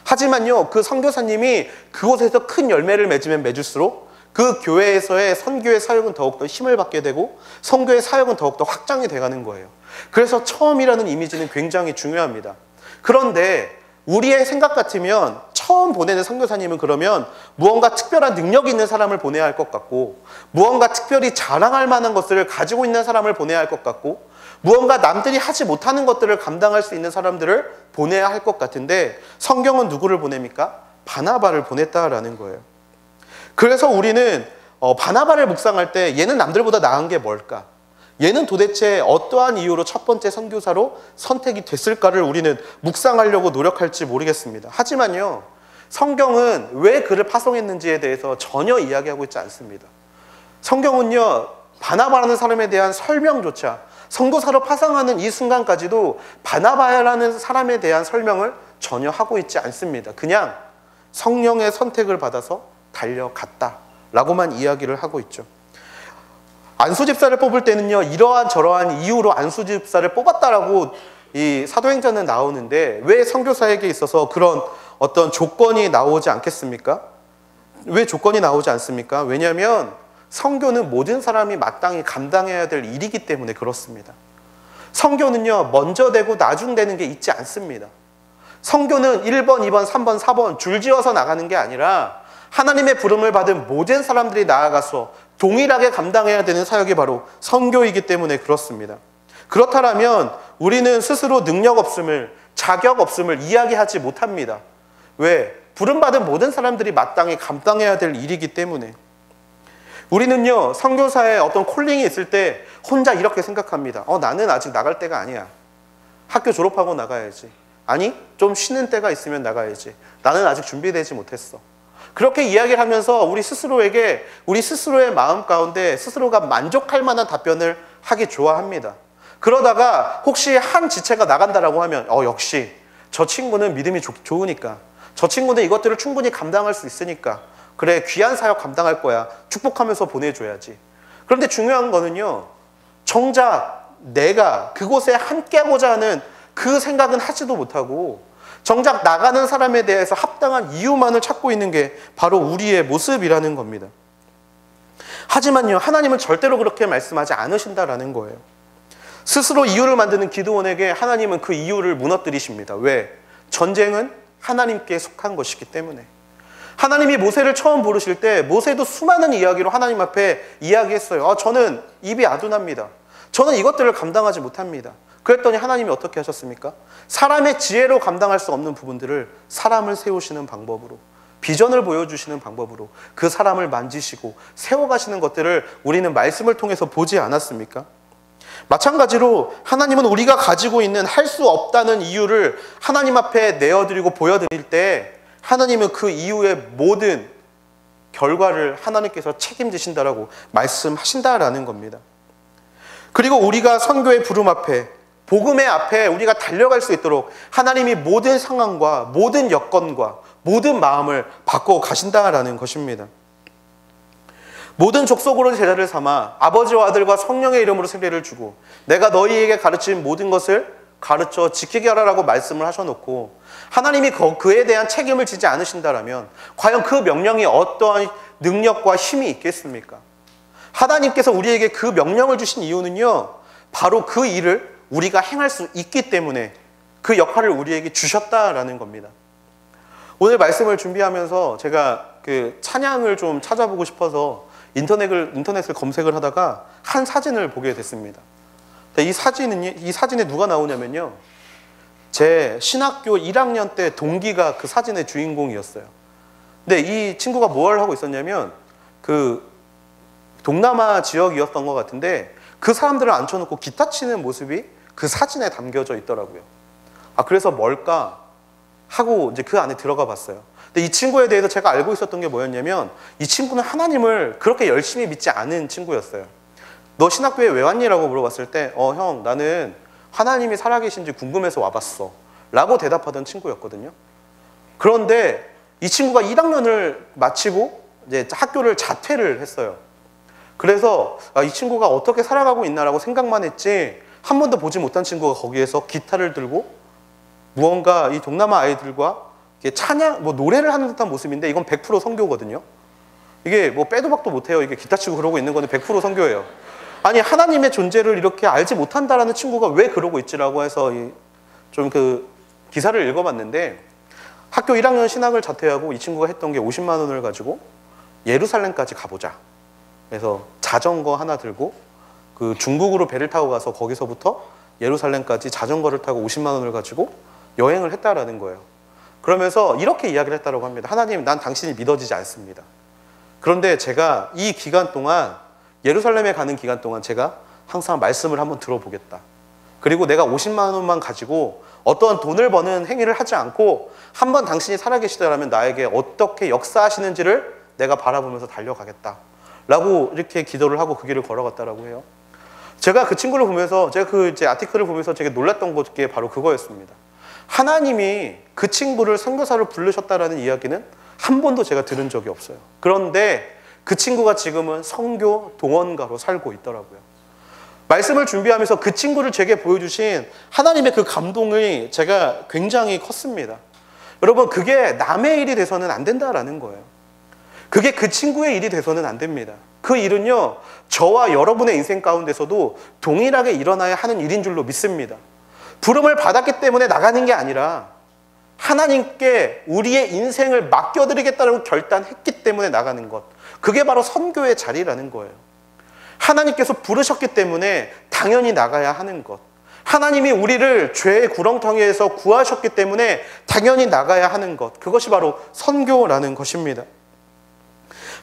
하지만요, 그 선교사님이 그곳에서 큰 열매를 맺으면 맺을수록 그 교회에서의 선교의 사역은 더욱더 힘을 받게 되고 선교의 사역은 더욱더 확장이 돼가는 거예요. 그래서 처음이라는 이미지는 굉장히 중요합니다. 그런데 우리의 생각 같으면 처음 보내는 선교사님은 그러면 무언가 특별한 능력이 있는 사람을 보내야 할 것 같고, 무언가 특별히 자랑할 만한 것을 가지고 있는 사람을 보내야 할 것 같고, 무언가 남들이 하지 못하는 것들을 감당할 수 있는 사람들을 보내야 할 것 같은데, 성경은 누구를 보냅니까? 바나바를 보냈다라는 거예요. 그래서 우리는 바나바를 묵상할 때 얘는 남들보다 나은 게 뭘까? 얘는 도대체 어떠한 이유로 첫 번째 선교사로 선택이 됐을까를 우리는 묵상하려고 노력할지 모르겠습니다. 하지만요, 성경은 왜 그를 파송했는지에 대해서 전혀 이야기하고 있지 않습니다. 성경은요, 바나바라는 사람에 대한 설명조차, 선교사로 파송하는 이 순간까지도 바나바라는 사람에 대한 설명을 전혀 하고 있지 않습니다. 그냥 성령의 선택을 받아서 달려갔다 라고만 이야기를 하고 있죠. 안수집사를 뽑을 때는요, 이러한 저러한 이유로 안수집사를 뽑았다라고 이 사도행전은 나오는데 왜 선교사에게 있어서 그런 어떤 조건이 나오지 않겠습니까? 왜 조건이 나오지 않습니까? 왜냐하면 선교는 모든 사람이 마땅히 감당해야 될 일이기 때문에 그렇습니다. 선교는요, 먼저 되고 나중 되는 게 있지 않습니다. 선교는 1번, 2번, 3번, 4번 줄지어서 나가는 게 아니라 하나님의 부름을 받은 모든 사람들이 나아가서 동일하게 감당해야 되는 사역이 바로 선교이기 때문에 그렇습니다. 그렇다면 우리는 스스로 능력 없음을, 자격 없음을 이야기하지 못합니다. 왜? 부름받은 모든 사람들이 마땅히 감당해야 될 일이기 때문에. 우리는요, 선교사에 어떤 콜링이 있을 때 혼자 이렇게 생각합니다. 나는 아직 나갈 때가 아니야. 학교 졸업하고 나가야지. 아니, 좀 쉬는 때가 있으면 나가야지. 나는 아직 준비되지 못했어. 그렇게 이야기를 하면서 우리 스스로에게, 우리 스스로의 마음 가운데 스스로가 만족할 만한 답변을 하기 좋아합니다. 그러다가 혹시 한 지체가 나간다라고 하면 역시 저 친구는 믿음이 좋으니까, 저 친구는 이것들을 충분히 감당할 수 있으니까, 그래, 귀한 사역 감당할 거야, 축복하면서 보내줘야지. 그런데 중요한 거는요, 정작 내가 그곳에 함께하고자 하는 그 생각은 하지도 못하고 정작 나가는 사람에 대해서 합당한 이유만을 찾고 있는 게 바로 우리의 모습이라는 겁니다. 하지만요, 하나님은 절대로 그렇게 말씀하지 않으신다라는 거예요. 스스로 이유를 만드는 기드온에게 하나님은 그 이유를 무너뜨리십니다. 왜? 전쟁은 하나님께 속한 것이기 때문에. 하나님이 모세를 처음 부르실 때 모세도 수많은 이야기로 하나님 앞에 이야기했어요. 저는 입이 아둔합니다. 저는 이것들을 감당하지 못합니다. 그랬더니 하나님이 어떻게 하셨습니까? 사람의 지혜로 감당할 수 없는 부분들을 사람을 세우시는 방법으로, 비전을 보여주시는 방법으로 그 사람을 만지시고 세워가시는 것들을 우리는 말씀을 통해서 보지 않았습니까? 마찬가지로 하나님은 우리가 가지고 있는 할 수 없다는 이유를 하나님 앞에 내어드리고 보여드릴 때 하나님은 그 이유의 모든 결과를 하나님께서 책임지신다라고 말씀하신다라는 겁니다. 그리고 우리가 선교의 부름 앞에, 복음의 앞에 우리가 달려갈 수 있도록 하나님이 모든 상황과 모든 여건과 모든 마음을 바꿔 가신다라는 것입니다. 모든 족속으로 제자를 삼아 아버지와 아들과 성령의 이름으로 세례를 주고 내가 너희에게 가르친 모든 것을 가르쳐 지키게 하라라고 말씀을 하셔놓고 하나님이 그에 대한 책임을 지지 않으신다라면 과연 그 명령이 어떠한 능력과 힘이 있겠습니까? 하나님께서 우리에게 그 명령을 주신 이유는요, 바로 그 일을 우리가 행할 수 있기 때문에 그 역할을 우리에게 주셨다라는 겁니다. 오늘 말씀을 준비하면서 제가 그 찬양을 좀 찾아보고 싶어서 인터넷을 검색을 하다가 한 사진을 보게 됐습니다. 이 사진에 누가 나오냐면요, 제 신학교 1학년 때 동기가 그 사진의 주인공이었어요. 근데 이 친구가 뭘 하고 있었냐면 그 동남아 지역이었던 것 같은데 그 사람들을 앉혀놓고 기타 치는 모습이 그 사진에 담겨져 있더라고요. 그래서 뭘까 하고 이제 그 안에 들어가 봤어요. 근데 이 친구에 대해서 제가 알고 있었던 게 뭐였냐면 이 친구는 하나님을 그렇게 열심히 믿지 않은 친구였어요. 너 신학교에 왜 왔니? 라고 물어봤을 때 형, 나는 하나님이 살아계신지 궁금해서 와봤어 라고 대답하던 친구였거든요. 그런데 이 친구가 1학년을 마치고 이제 학교를 자퇴를 했어요. 그래서 이 친구가 어떻게 살아가고 있나라고 생각만 했지 한 번도 보지 못한 친구가 거기에서 기타를 들고 무언가 이 동남아 아이들과 찬양, 노래를 하는 듯한 모습인데 이건 100% 선교거든요. 이게 빼도 박도 못해요. 이게 기타 치고 그러고 있는 거는 100% 선교예요. 아니, 하나님의 존재를 이렇게 알지 못한다라는 친구가 왜 그러고 있지라고 해서 좀 그 기사를 읽어봤는데 학교 1학년 신학을 자퇴하고 이 친구가 했던 게 50만 원을 가지고 예루살렘까지 가보자. 그래서 자전거 하나 들고 그 중국으로 배를 타고 가서 거기서부터 예루살렘까지 자전거를 타고 50만 원을 가지고 여행을 했다라는 거예요. 그러면서 이렇게 이야기를 했다고 합니다. 하나님, 난 당신이 믿어지지 않습니다. 그런데 제가 이 기간 동안 예루살렘에 가는 기간 동안 제가 항상 말씀을 한번 들어보겠다. 그리고 내가 50만 원만 가지고 어떤 돈을 버는 행위를 하지 않고 한번 당신이 살아계시더라면 나에게 어떻게 역사하시는지를 내가 바라보면서 달려가겠다 라고 이렇게 기도를 하고 그 길을 걸어갔다라고 해요. 제가 그 친구를 보면서 제가 그 이제 아티클을 보면서 되게 놀랐던 게 바로 그거였습니다. 하나님이 그 친구를 선교사로 부르셨다라는 이야기는 한 번도 제가 들은 적이 없어요. 그런데 그 친구가 지금은 선교 동원가로 살고 있더라고요. 말씀을 준비하면서 그 친구를 제게 보여주신 하나님의 그 감동이 제가 굉장히 컸습니다. 여러분, 그게 남의 일이 돼서는 안 된다라는 거예요. 그게 그 친구의 일이 돼서는 안 됩니다. 그 일은요, 저와 여러분의 인생 가운데서도 동일하게 일어나야 하는 일인 줄로 믿습니다. 부름을 받았기 때문에 나가는 게 아니라 하나님께 우리의 인생을 맡겨드리겠다고 결단했기 때문에 나가는 것, 그게 바로 선교의 자리라는 거예요. 하나님께서 부르셨기 때문에 당연히 나가야 하는 것, 하나님이 우리를 죄의 구렁텅이에서 구하셨기 때문에 당연히 나가야 하는 것, 그것이 바로 선교라는 것입니다.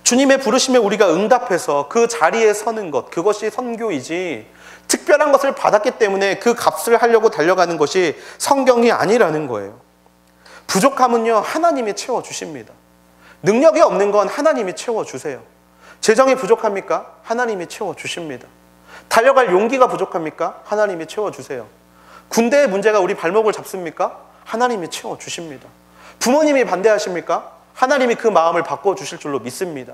주님의 부르심에 우리가 응답해서 그 자리에 서는 것, 그것이 선교이지 특별한 것을 받았기 때문에 그 값을 하려고 달려가는 것이 성경이 아니라는 거예요. 부족함은요, 하나님이 채워주십니다. 능력이 없는 건 하나님이 채워주세요. 재정이 부족합니까? 하나님이 채워주십니다. 달려갈 용기가 부족합니까? 하나님이 채워주세요. 군대의 문제가 우리 발목을 잡습니까? 하나님이 채워주십니다. 부모님이 반대하십니까? 하나님이 그 마음을 바꿔주실 줄로 믿습니다.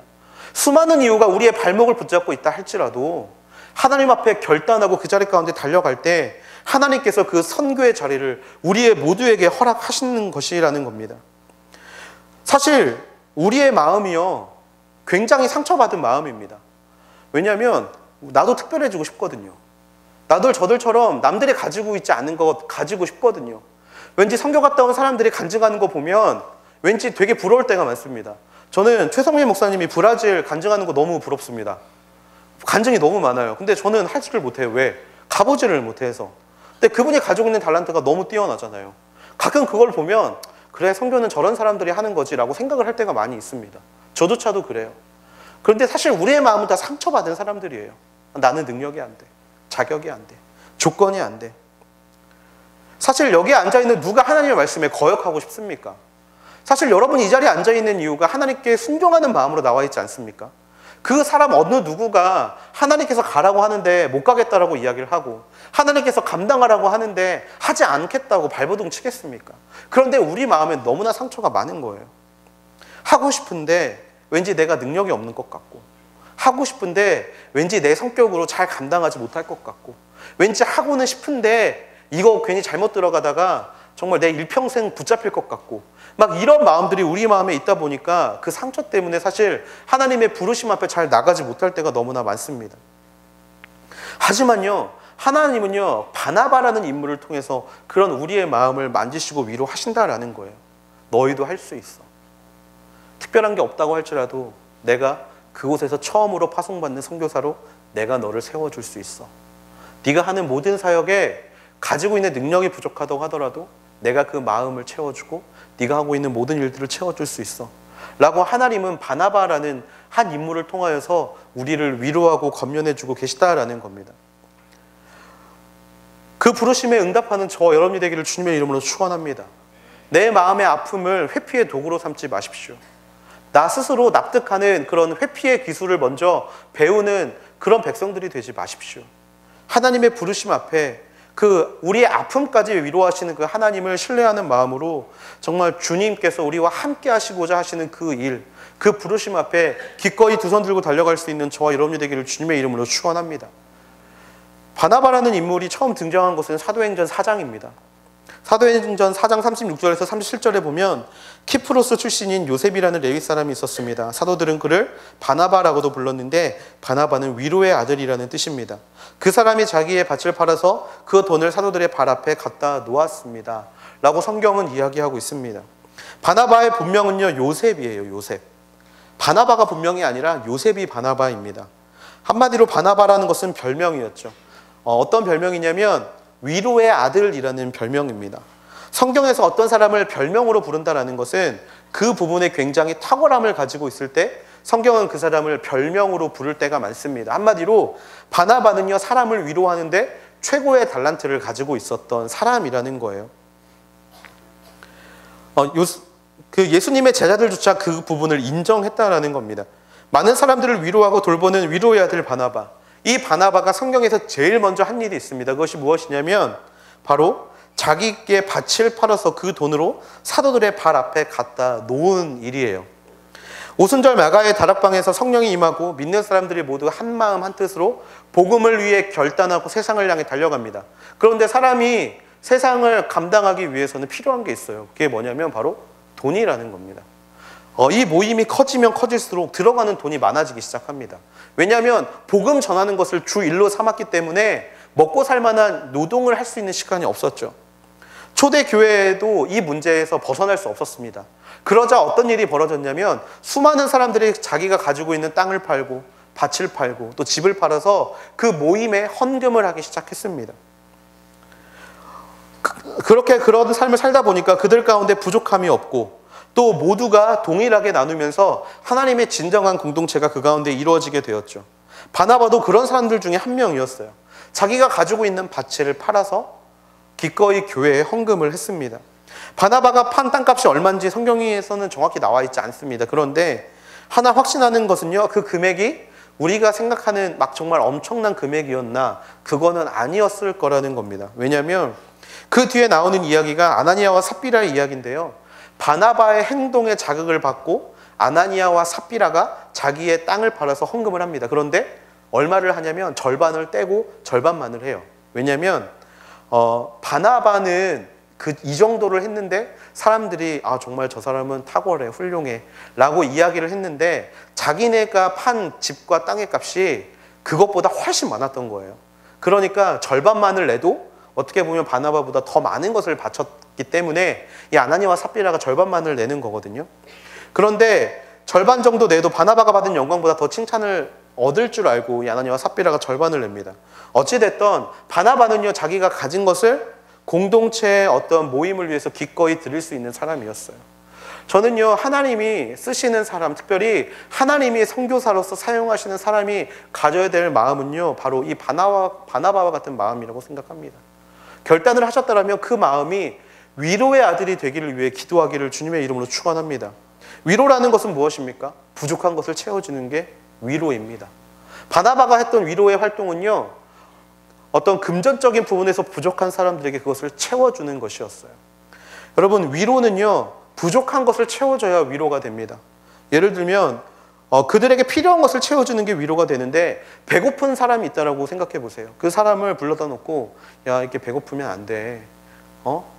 수많은 이유가 우리의 발목을 붙잡고 있다 할지라도 하나님 앞에 결단하고 그 자리 가운데 달려갈 때 하나님께서 그 선교의 자리를 우리의 모두에게 허락하시는 것이라는 겁니다. 사실 우리의 마음이요, 굉장히 상처받은 마음입니다. 왜냐하면 나도 특별해지고 싶거든요. 나도 저들처럼 남들이 가지고 있지 않은 것 가지고 싶거든요. 왠지 선교 갔다 온 사람들이 간증하는 거 보면 왠지 되게 부러울 때가 많습니다. 저는 최성민 목사님이 브라질 간증하는 거 너무 부럽습니다. 간증이 너무 많아요. 근데 저는 하지를 못해요. 왜? 가보지를 못해서. 근데 그분이 가지고 있는 달란트가 너무 뛰어나잖아요. 가끔 그걸 보면 그래, 선교는 저런 사람들이 하는 거지라고 생각을 할 때가 많이 있습니다. 저조차도 그래요. 그런데 사실 우리의 마음은 다 상처받은 사람들이에요. 나는 능력이 안 돼. 자격이 안 돼. 조건이 안 돼. 사실 여기에 앉아있는 누가 하나님의 말씀에 거역하고 싶습니까? 사실 여러분이 이 자리에 앉아있는 이유가 하나님께 순종하는 마음으로 나와 있지 않습니까? 그 사람 어느 누구가 하나님께서 가라고 하는데 못 가겠다라고 이야기를 하고 하나님께서 감당하라고 하는데 하지 않겠다고 발버둥 치겠습니까? 그런데 우리 마음에 너무나 상처가 많은 거예요. 하고 싶은데 왠지 내가 능력이 없는 것 같고, 하고 싶은데 왠지 내 성격으로 잘 감당하지 못할 것 같고, 왠지 하고는 싶은데 이거 괜히 잘못 들어가다가 정말 내 일평생 붙잡힐 것 같고, 막 이런 마음들이 우리 마음에 있다 보니까 그 상처 때문에 사실 하나님의 부르심 앞에 잘 나가지 못할 때가 너무나 많습니다. 하지만요, 하나님은요, 바나바라는 인물을 통해서 그런 우리의 마음을 만지시고 위로하신다라는 거예요. 너희도 할 수 있어. 특별한 게 없다고 할지라도 내가 그곳에서 처음으로 파송받는 선교사로 내가 너를 세워줄 수 있어. 네가 하는 모든 사역에 가지고 있는 능력이 부족하다고 하더라도 내가 그 마음을 채워주고 네가 하고 있는 모든 일들을 채워줄 수 있어 라고 하나님은 바나바라는 한 인물을 통하여서 우리를 위로하고 권면해주고 계시다라는 겁니다. 그 부르심에 응답하는 저 여러분이 되기를 주님의 이름으로 축원합니다. 내 마음의 아픔을 회피의 도구로 삼지 마십시오. 나 스스로 납득하는 그런 회피의 기술을 먼저 배우는 그런 백성들이 되지 마십시오. 하나님의 부르심 앞에 그 우리의 아픔까지 위로하시는 그 하나님을 신뢰하는 마음으로 정말 주님께서 우리와 함께 하시고자 하시는 그 일, 그 부르심 앞에 기꺼이 두 손 들고 달려갈 수 있는 저와 여러분이 되기를 주님의 이름으로 축원합니다. 바나바라는 인물이 처음 등장한 것은 사도행전 4장입니다. 사도행전 4장 36절에서 37절에 보면 키프로스 출신인 요셉이라는 레위 사람이 있었습니다. 사도들은 그를 바나바라고도 불렀는데 바나바는 위로의 아들이라는 뜻입니다. 그 사람이 자기의 밭을 팔아서 그 돈을 사도들의 발 앞에 갖다 놓았습니다 라고 성경은 이야기하고 있습니다. 바나바의 본명은요, 요셉이에요. 요셉. 바나바가 본명이 아니라 요셉이 바나바입니다. 한마디로 바나바라는 것은 별명이었죠. 어떤 별명이냐면 위로의 아들이라는 별명입니다. 성경에서 어떤 사람을 별명으로 부른다는 것은 그 부분에 굉장히 탁월함을 가지고 있을 때 성경은 그 사람을 별명으로 부를 때가 많습니다. 한마디로 바나바는요, 사람을 위로하는데 최고의 달란트를 가지고 있었던 사람이라는 거예요. 예수님의 제자들조차 그 부분을 인정했다라는 겁니다. 많은 사람들을 위로하고 돌보는 위로의 아들 바나바. 이 바나바가 성경에서 제일 먼저 한 일이 있습니다. 그것이 무엇이냐면 바로 자기의 밭을 팔아서 그 돈으로 사도들의 발 앞에 갖다 놓은 일이에요. 오순절 마가의 다락방에서 성령이 임하고 믿는 사람들이 모두 한 마음 한 뜻으로 복음을 위해 결단하고 세상을 향해 달려갑니다. 그런데 사람이 세상을 감당하기 위해서는 필요한 게 있어요. 그게 뭐냐면 바로 돈이라는 겁니다. 이 모임이 커지면 커질수록 들어가는 돈이 많아지기 시작합니다. 왜냐하면 복음 전하는 것을 주 일로 삼았기 때문에 먹고 살 만한 노동을 할 수 있는 시간이 없었죠. 초대 교회에도 이 문제에서 벗어날 수 없었습니다. 그러자 어떤 일이 벌어졌냐면 수많은 사람들이 자기가 가지고 있는 땅을 팔고 밭을 팔고 또 집을 팔아서 그 모임에 헌금을 하기 시작했습니다. 그렇게 그런 삶을 살다 보니까 그들 가운데 부족함이 없고 또 모두가 동일하게 나누면서 하나님의 진정한 공동체가 그 가운데 이루어지게 되었죠. 바나바도 그런 사람들 중에 한 명이었어요. 자기가 가지고 있는 밭을 팔아서 기꺼이 교회에 헌금을 했습니다. 바나바가 판 땅값이 얼마인지 성경에서는 정확히 나와 있지 않습니다. 그런데 하나 확신하는 것은요, 그 금액이 우리가 생각하는 막 정말 엄청난 금액이었나, 그거는 아니었을 거라는 겁니다. 왜냐하면 그 뒤에 나오는 이야기가 아나니아와 삽비라의 이야기인데요, 바나바의 행동에 자극을 받고 아나니아와 삽비라가 자기의 땅을 팔아서 헌금을 합니다. 그런데 얼마를 하냐면 절반을 떼고 절반만을 해요. 왜냐하면 바나바는 이 정도를 했는데 사람들이 정말 저 사람은 탁월해, 훌륭해 라고 이야기를 했는데 자기네가 판 집과 땅의 값이 그것보다 훨씬 많았던 거예요. 그러니까 절반만을 내도 어떻게 보면 바나바보다 더 많은 것을 바쳤기 때문에 이 아나니아와 삽비라가 절반만을 내는 거거든요. 그런데 절반 정도 내도 바나바가 받은 영광보다 더 칭찬을 얻을 줄 알고 이 아나니아와 삽비라가 절반을 냅니다. 어찌됐든 바나바는요, 자기가 가진 것을 공동체의 어떤 모임을 위해서 기꺼이 드릴 수 있는 사람이었어요. 저는요, 하나님이 쓰시는 사람, 특별히 하나님이 선교사로서 사용하시는 사람이 가져야 될 마음은요, 바로 이 바나바와 같은 마음이라고 생각합니다. 결단을 하셨다면 그 마음이 위로의 아들이 되기를 위해 기도하기를 주님의 이름으로 축원합니다. 위로라는 것은 무엇입니까? 부족한 것을 채워주는 게 위로입니다. 바나바가 했던 위로의 활동은요, 어떤 금전적인 부분에서 부족한 사람들에게 그것을 채워주는 것이었어요. 여러분, 위로는요, 부족한 것을 채워줘야 위로가 됩니다. 예를 들면 그들에게 필요한 것을 채워주는 게 위로가 되는데, 배고픈 사람이 있다라고 생각해 보세요. 그 사람을 불러다 놓고 야, 이렇게 배고프면 안 돼.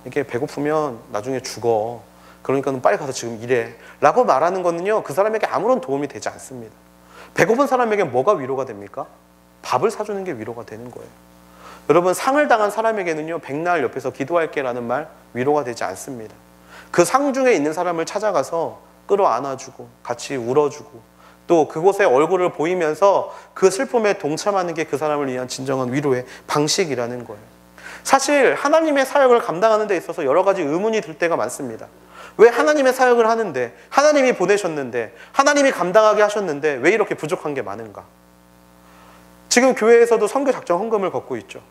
이렇게 배고프면 나중에 죽어. 그러니까 빨리 가서 지금 일해 라고 말하는 거는요, 그 사람에게 아무런 도움이 되지 않습니다. 배고픈 사람에게 뭐가 위로가 됩니까? 밥을 사주는 게 위로가 되는 거예요. 여러분, 상을 당한 사람에게는요, 백날 옆에서 기도할게 라는 말 위로가 되지 않습니다. 그 상 중에 있는 사람을 찾아가서 끌어안아주고 같이 울어주고 또 그곳에 얼굴을 보이면서 그 슬픔에 동참하는 게 그 사람을 위한 진정한 위로의 방식이라는 거예요. 사실 하나님의 사역을 감당하는 데 있어서 여러 가지 의문이 들 때가 많습니다. 왜 하나님의 사역을 하는데, 하나님이 보내셨는데, 하나님이 감당하게 하셨는데 왜 이렇게 부족한 게 많은가? 지금 교회에서도 선교 작정 헌금을 걷고 있죠.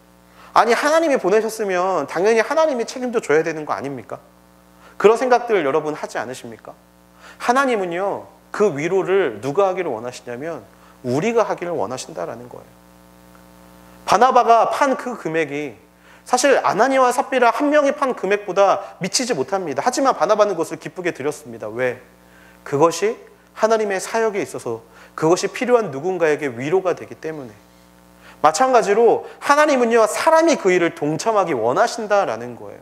아니, 하나님이 보내셨으면 당연히 하나님이 책임져 줘야 되는 거 아닙니까? 그런 생각들 여러분 하지 않으십니까? 하나님은요, 그 위로를 누가 하기를 원하시냐면 우리가 하기를 원하신다라는 거예요. 바나바가 판 그 금액이 사실 아나니아와 삽비라 한 명이 판 금액보다 미치지 못합니다. 하지만 바나바는 그것을 기쁘게 드렸습니다. 왜? 그것이 하나님의 사역에 있어서 그것이 필요한 누군가에게 위로가 되기 때문에. 마찬가지로 하나님은요, 사람이 그 일을 동참하기 원하신다라는 거예요.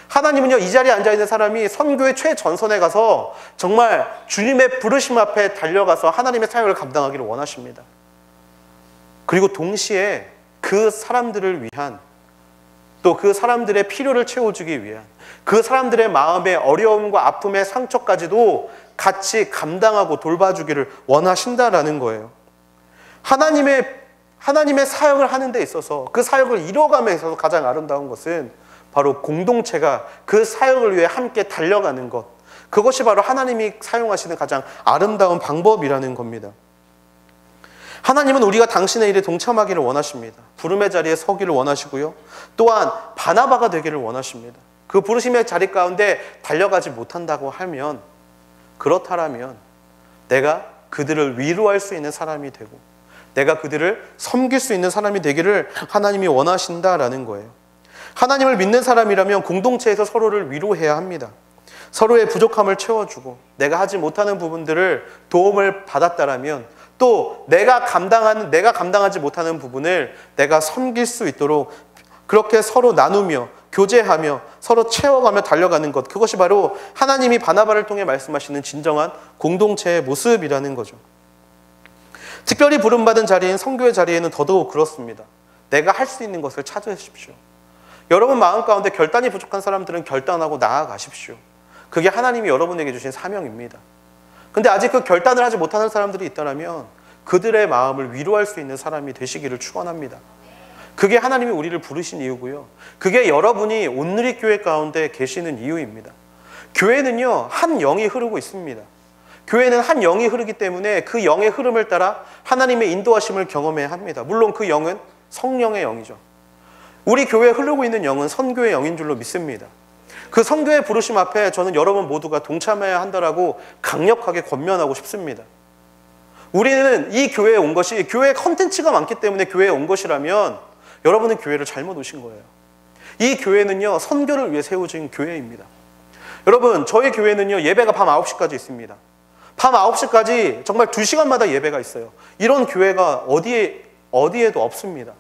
하나님은요, 이 자리에 앉아있는 사람이 선교의 최전선에 가서 정말 주님의 부르심 앞에 달려가서 하나님의 사역을 감당하기를 원하십니다. 그리고 동시에 그 사람들을 위한, 또 그 사람들의 필요를 채워주기 위한, 그 사람들의 마음의 어려움과 아픔의 상처까지도 같이 감당하고 돌봐주기를 원하신다라는 거예요. 하나님의 사역을 하는 데 있어서, 그 사역을 이뤄감에 있어서 가장 아름다운 것은 바로 공동체가 그 사역을 위해 함께 달려가는 것, 그것이 바로 하나님이 사용하시는 가장 아름다운 방법이라는 겁니다. 하나님은 우리가 당신의 일에 동참하기를 원하십니다. 부름의 자리에 서기를 원하시고요. 또한 바나바가 되기를 원하십니다. 그 부르심의 자리 가운데 달려가지 못한다고 하면, 그렇다면 내가 그들을 위로할 수 있는 사람이 되고 내가 그들을 섬길 수 있는 사람이 되기를 하나님이 원하신다라는 거예요. 하나님을 믿는 사람이라면 공동체에서 서로를 위로해야 합니다. 서로의 부족함을 채워주고 내가 하지 못하는 부분들을 도움을 받았다라면 또 내가 감당하지 못하는 부분을 내가 섬길 수 있도록 그렇게 서로 나누며 교제하며 서로 채워가며 달려가는 것, 그것이 바로 하나님이 바나바를 통해 말씀하시는 진정한 공동체의 모습이라는 거죠. 특별히 부름받은 자리인 선교의 자리에는 더더욱 그렇습니다. 내가 할 수 있는 것을 찾으십시오. 여러분 마음 가운데 결단이 부족한 사람들은 결단하고 나아가십시오. 그게 하나님이 여러분에게 주신 사명입니다. 근데 아직 그 결단을 하지 못하는 사람들이 있다면 그들의 마음을 위로할 수 있는 사람이 되시기를 축원합니다. 그게 하나님이 우리를 부르신 이유고요. 그게 여러분이 온누리교회 가운데 계시는 이유입니다. 교회는요, 한 영이 흐르고 있습니다. 교회는 한 영이 흐르기 때문에 그 영의 흐름을 따라 하나님의 인도하심을 경험해야 합니다. 물론 그 영은 성령의 영이죠. 우리 교회에 흐르고 있는 영은 선교의 영인 줄로 믿습니다. 그 선교의 부르심 앞에 저는 여러분 모두가 동참해야 한다라고 강력하게 권면하고 싶습니다. 우리는 이 교회에 온 것이, 교회 컨텐츠가 많기 때문에 교회에 온 것이라면 여러분은 교회를 잘못 오신 거예요. 이 교회는요, 선교를 위해 세워진 교회입니다. 여러분, 저희 교회는요, 예배가 밤 9시까지 있습니다. 밤 9시까지 정말 2시간마다 예배가 있어요. 이런 교회가 어디에도 없습니다.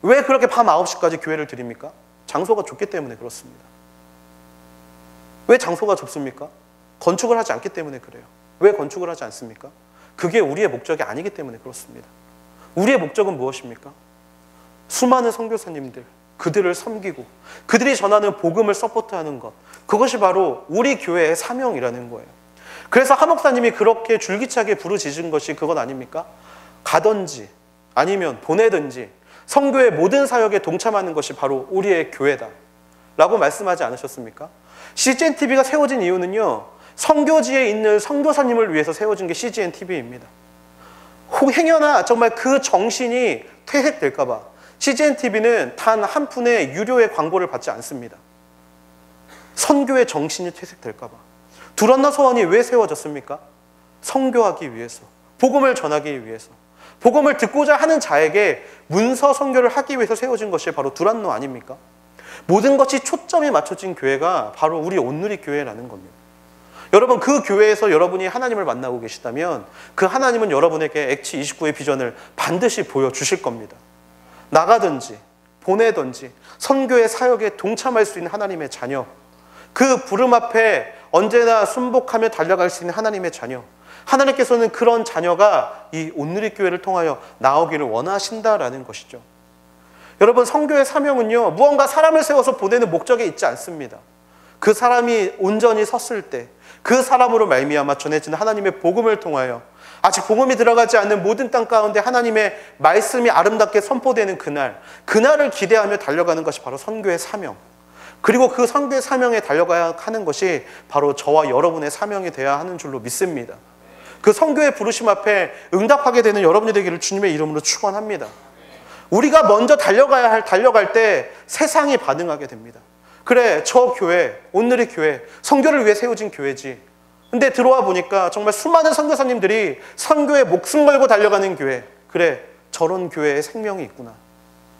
왜 그렇게 밤 9시까지 교회를 드립니까? 장소가 좁기 때문에 그렇습니다. 왜 장소가 좁습니까? 건축을 하지 않기 때문에 그래요. 왜 건축을 하지 않습니까? 그게 우리의 목적이 아니기 때문에 그렇습니다. 우리의 목적은 무엇입니까? 수많은 선교사님들, 그들을 섬기고 그들이 전하는 복음을 서포트하는 것, 그것이 바로 우리 교회의 사명이라는 거예요. 그래서 하 목사님이 그렇게 줄기차게 부르짖은 것이 그것 아닙니까? 가든지 아니면 보내든지 선교의 모든 사역에 동참하는 것이 바로 우리의 교회다 라고 말씀하지 않으셨습니까? CGNTV가 세워진 이유는요, 선교지에 있는 선교사님을 위해서 세워진 게 CGNTV입니다. 혹행여나 정말 그 정신이 퇴색될까 봐 CGNTV는 단 한 푼의 유료의 광고를 받지 않습니다. 선교의 정신이 퇴색될까 봐. 두란노 서원이 왜 세워졌습니까? 선교하기 위해서, 복음을 전하기 위해서, 복음을 듣고자 하는 자에게 문서 선교를 하기 위해서 세워진 것이 바로 두란노 아닙니까? 모든 것이 초점이 맞춰진 교회가 바로 우리 온누리 교회라는 겁니다. 여러분, 그 교회에서 여러분이 하나님을 만나고 계시다면 그 하나님은 여러분에게 액치 29의 비전을 반드시 보여주실 겁니다. 나가든지 보내든지 선교의 사역에 동참할 수 있는 하나님의 자녀, 그 부름 앞에 언제나 순복하며 달려갈 수 있는 하나님의 자녀, 하나님께서는 그런 자녀가 이 온누리 교회를 통하여 나오기를 원하신다라는 것이죠. 여러분, 선교의 사명은요, 무언가 사람을 세워서 보내는 목적에 있지 않습니다. 그 사람이 온전히 섰을 때 그 사람으로 말미암아 전해지는 하나님의 복음을 통하여 아직 복음이 들어가지 않는 모든 땅 가운데 하나님의 말씀이 아름답게 선포되는 그날을 기대하며 달려가는 것이 바로 선교의 사명, 그리고 그 선교의 사명에 달려가야 하는 것이 바로 저와 여러분의 사명이 되어야 하는 줄로 믿습니다. 그 선교의 부르심 앞에 응답하게 되는 여러분이 되기를 주님의 이름으로 축원합니다. 우리가 먼저 달려갈 때 세상이 반응하게 됩니다. 그래, 저 교회, 온누리 교회, 선교를 위해 세워진 교회지. 근데 들어와 보니까 정말 수많은 선교사님들이 선교에 목숨 걸고 달려가는 교회. 그래, 저런 교회에 생명이 있구나.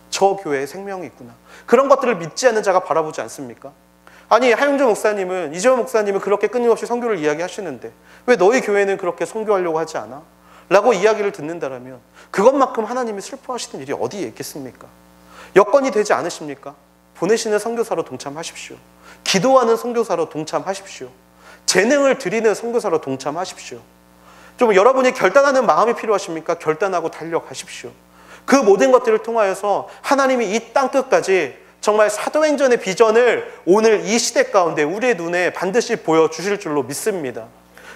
저 교회에 생명이 있구나. 그런 것들을 믿지 않는 자가 바라보지 않습니까? 아니, 하용조 목사님은, 이재원 목사님은 그렇게 끊임없이 선교를 이야기하시는데 왜 너희 교회는 그렇게 선교하려고 하지 않아? 라고 이야기를 듣는다라면 그것만큼 하나님이 슬퍼하시는 일이 어디에 있겠습니까? 여건이 되지 않으십니까? 보내시는 선교사로 동참하십시오. 기도하는 선교사로 동참하십시오. 재능을 드리는 선교사로 동참하십시오. 좀 여러분이 결단하는 마음이 필요하십니까? 결단하고 달려가십시오. 그 모든 것들을 통하여서 하나님이 이 땅끝까지 정말 사도행전의 비전을 오늘 이 시대 가운데 우리의 눈에 반드시 보여주실 줄로 믿습니다.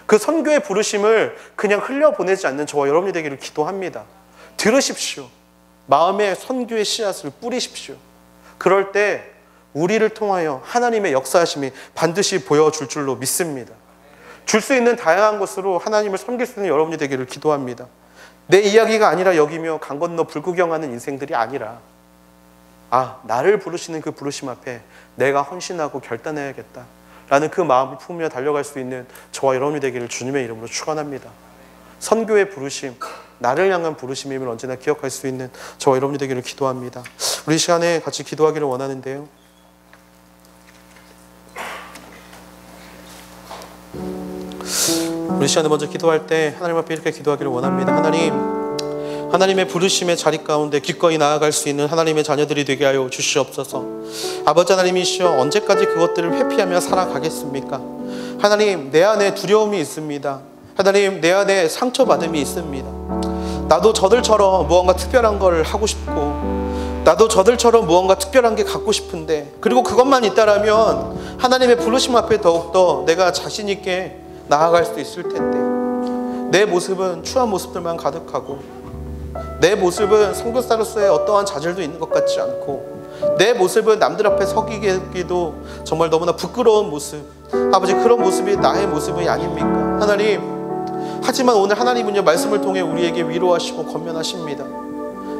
그 선교의 부르심을 그냥 흘려보내지 않는 저와 여러분이 되기를 기도합니다. 들으십시오. 마음에 선교의 씨앗을 뿌리십시오. 그럴 때 우리를 통하여 하나님의 역사하심이 반드시 보여줄 줄로 믿습니다. 줄 수 있는 다양한 것으로 하나님을 섬길 수 있는 여러분이 되기를 기도합니다. 내 이야기가 아니라 여기며 강 건너 불구경하는 인생들이 아니라 나를 부르시는 그 부르심 앞에 내가 헌신하고 결단해야겠다 라는 그 마음을 품으며 달려갈 수 있는 저와 여러분이 되기를 주님의 이름으로 축원합니다. 선교의 부르심, 나를 향한 부르심임을 언제나 기억할 수 있는 저와 여러분이 되기를 기도합니다. 우리 시간에 같이 기도하기를 원하는데요. 우리 시간에 먼저 기도할 때 하나님 앞에 이렇게 기도하기를 원합니다. 하나님의 부르심의 자리 가운데 기꺼이 나아갈 수 있는 하나님의 자녀들이 되게 하여 주시옵소서. 아버지 하나님이시여, 언제까지 그것들을 회피하며 살아가겠습니까? 하나님, 내 안에 두려움이 있습니다. 하나님, 내 안에 상처받음이 있습니다. 나도 저들처럼 무언가 특별한 걸 하고 싶고, 나도 저들처럼 무언가 특별한 게 갖고 싶은데, 그리고 그것만 있다라면 하나님의 부르심 앞에 더욱더 내가 자신 있게 나아갈 수 있을 텐데, 내 모습은 추한 모습들만 가득하고, 내 모습은 선교사로서의 어떠한 자질도 있는 것 같지 않고, 내 모습은 남들 앞에 서기기도 정말 너무나 부끄러운 모습, 아버지, 그런 모습이 나의 모습이 아닙니까? 하나님, 하지만 오늘 하나님은요, 말씀을 통해 우리에게 위로하시고 권면하십니다.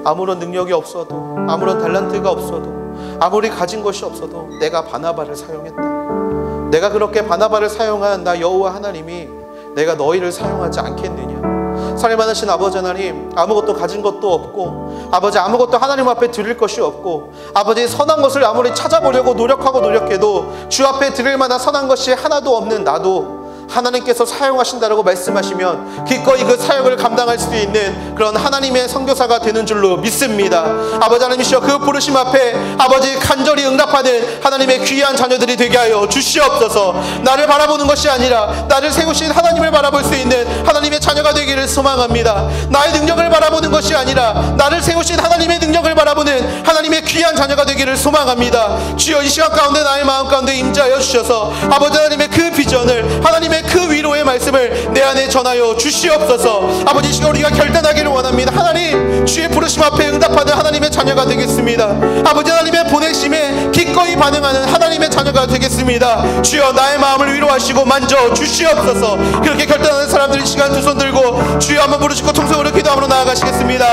아무런 능력이 없어도, 아무런 달란트가 없어도, 아무리 가진 것이 없어도 내가 바나바를 사용했다. 내가 그렇게 바나바를 사용한 나 여호와 하나님이 내가 너희를 사용하지 않겠느냐. 살만하신 아버지 하나님, 아무것도 가진 것도 없고, 아버지, 아무것도 하나님 앞에 드릴 것이 없고, 아버지, 선한 것을 아무리 찾아보려고 노력해도 주 앞에 드릴 만한 선한 것이 하나도 없는 나도 하나님께서 사용하신다라고 말씀하시면 기꺼이 그 사역을 감당할 수 있는 그런 하나님의 선교사가 되는 줄로 믿습니다. 아버지 하나님이시여, 그 부르심 앞에 아버지 간절히 응답하는 하나님의 귀한 자녀들이 되게 하여 주시옵소서. 나를 바라보는 것이 아니라 나를 세우신 하나님을 바라볼 수 있는 하나님의 자녀가 되기를 소망합니다. 나의 능력을 바라보는 것이 아니라 나를 세우신 하나님의 능력을 바라보는 하나님의 귀한 자녀가 되기를 소망합니다. 주여, 이 시간 가운데 나의 마음 가운데 임재하여 주셔서 아버지 하나님의 그 비전을, 하나님의 그 위로의 말씀을 내 안에 전하여 주시옵소서. 아버지, 이 시간 우리가 결단하기를 원합니다. 하나님, 주의 부르심 앞에 응답하는 하나님의 자녀가 되겠습니다. 아버지 하나님의 보내심에 기꺼이 반응하는 하나님의 자녀가 되겠습니다. 주여, 나의 마음을 위로하시고 만져 주시옵소서. 그렇게 결단하는 사람들이 시간 두 손 들고 주여 한번 부르시고 통성으로 기도함으로 나아가시겠습니다.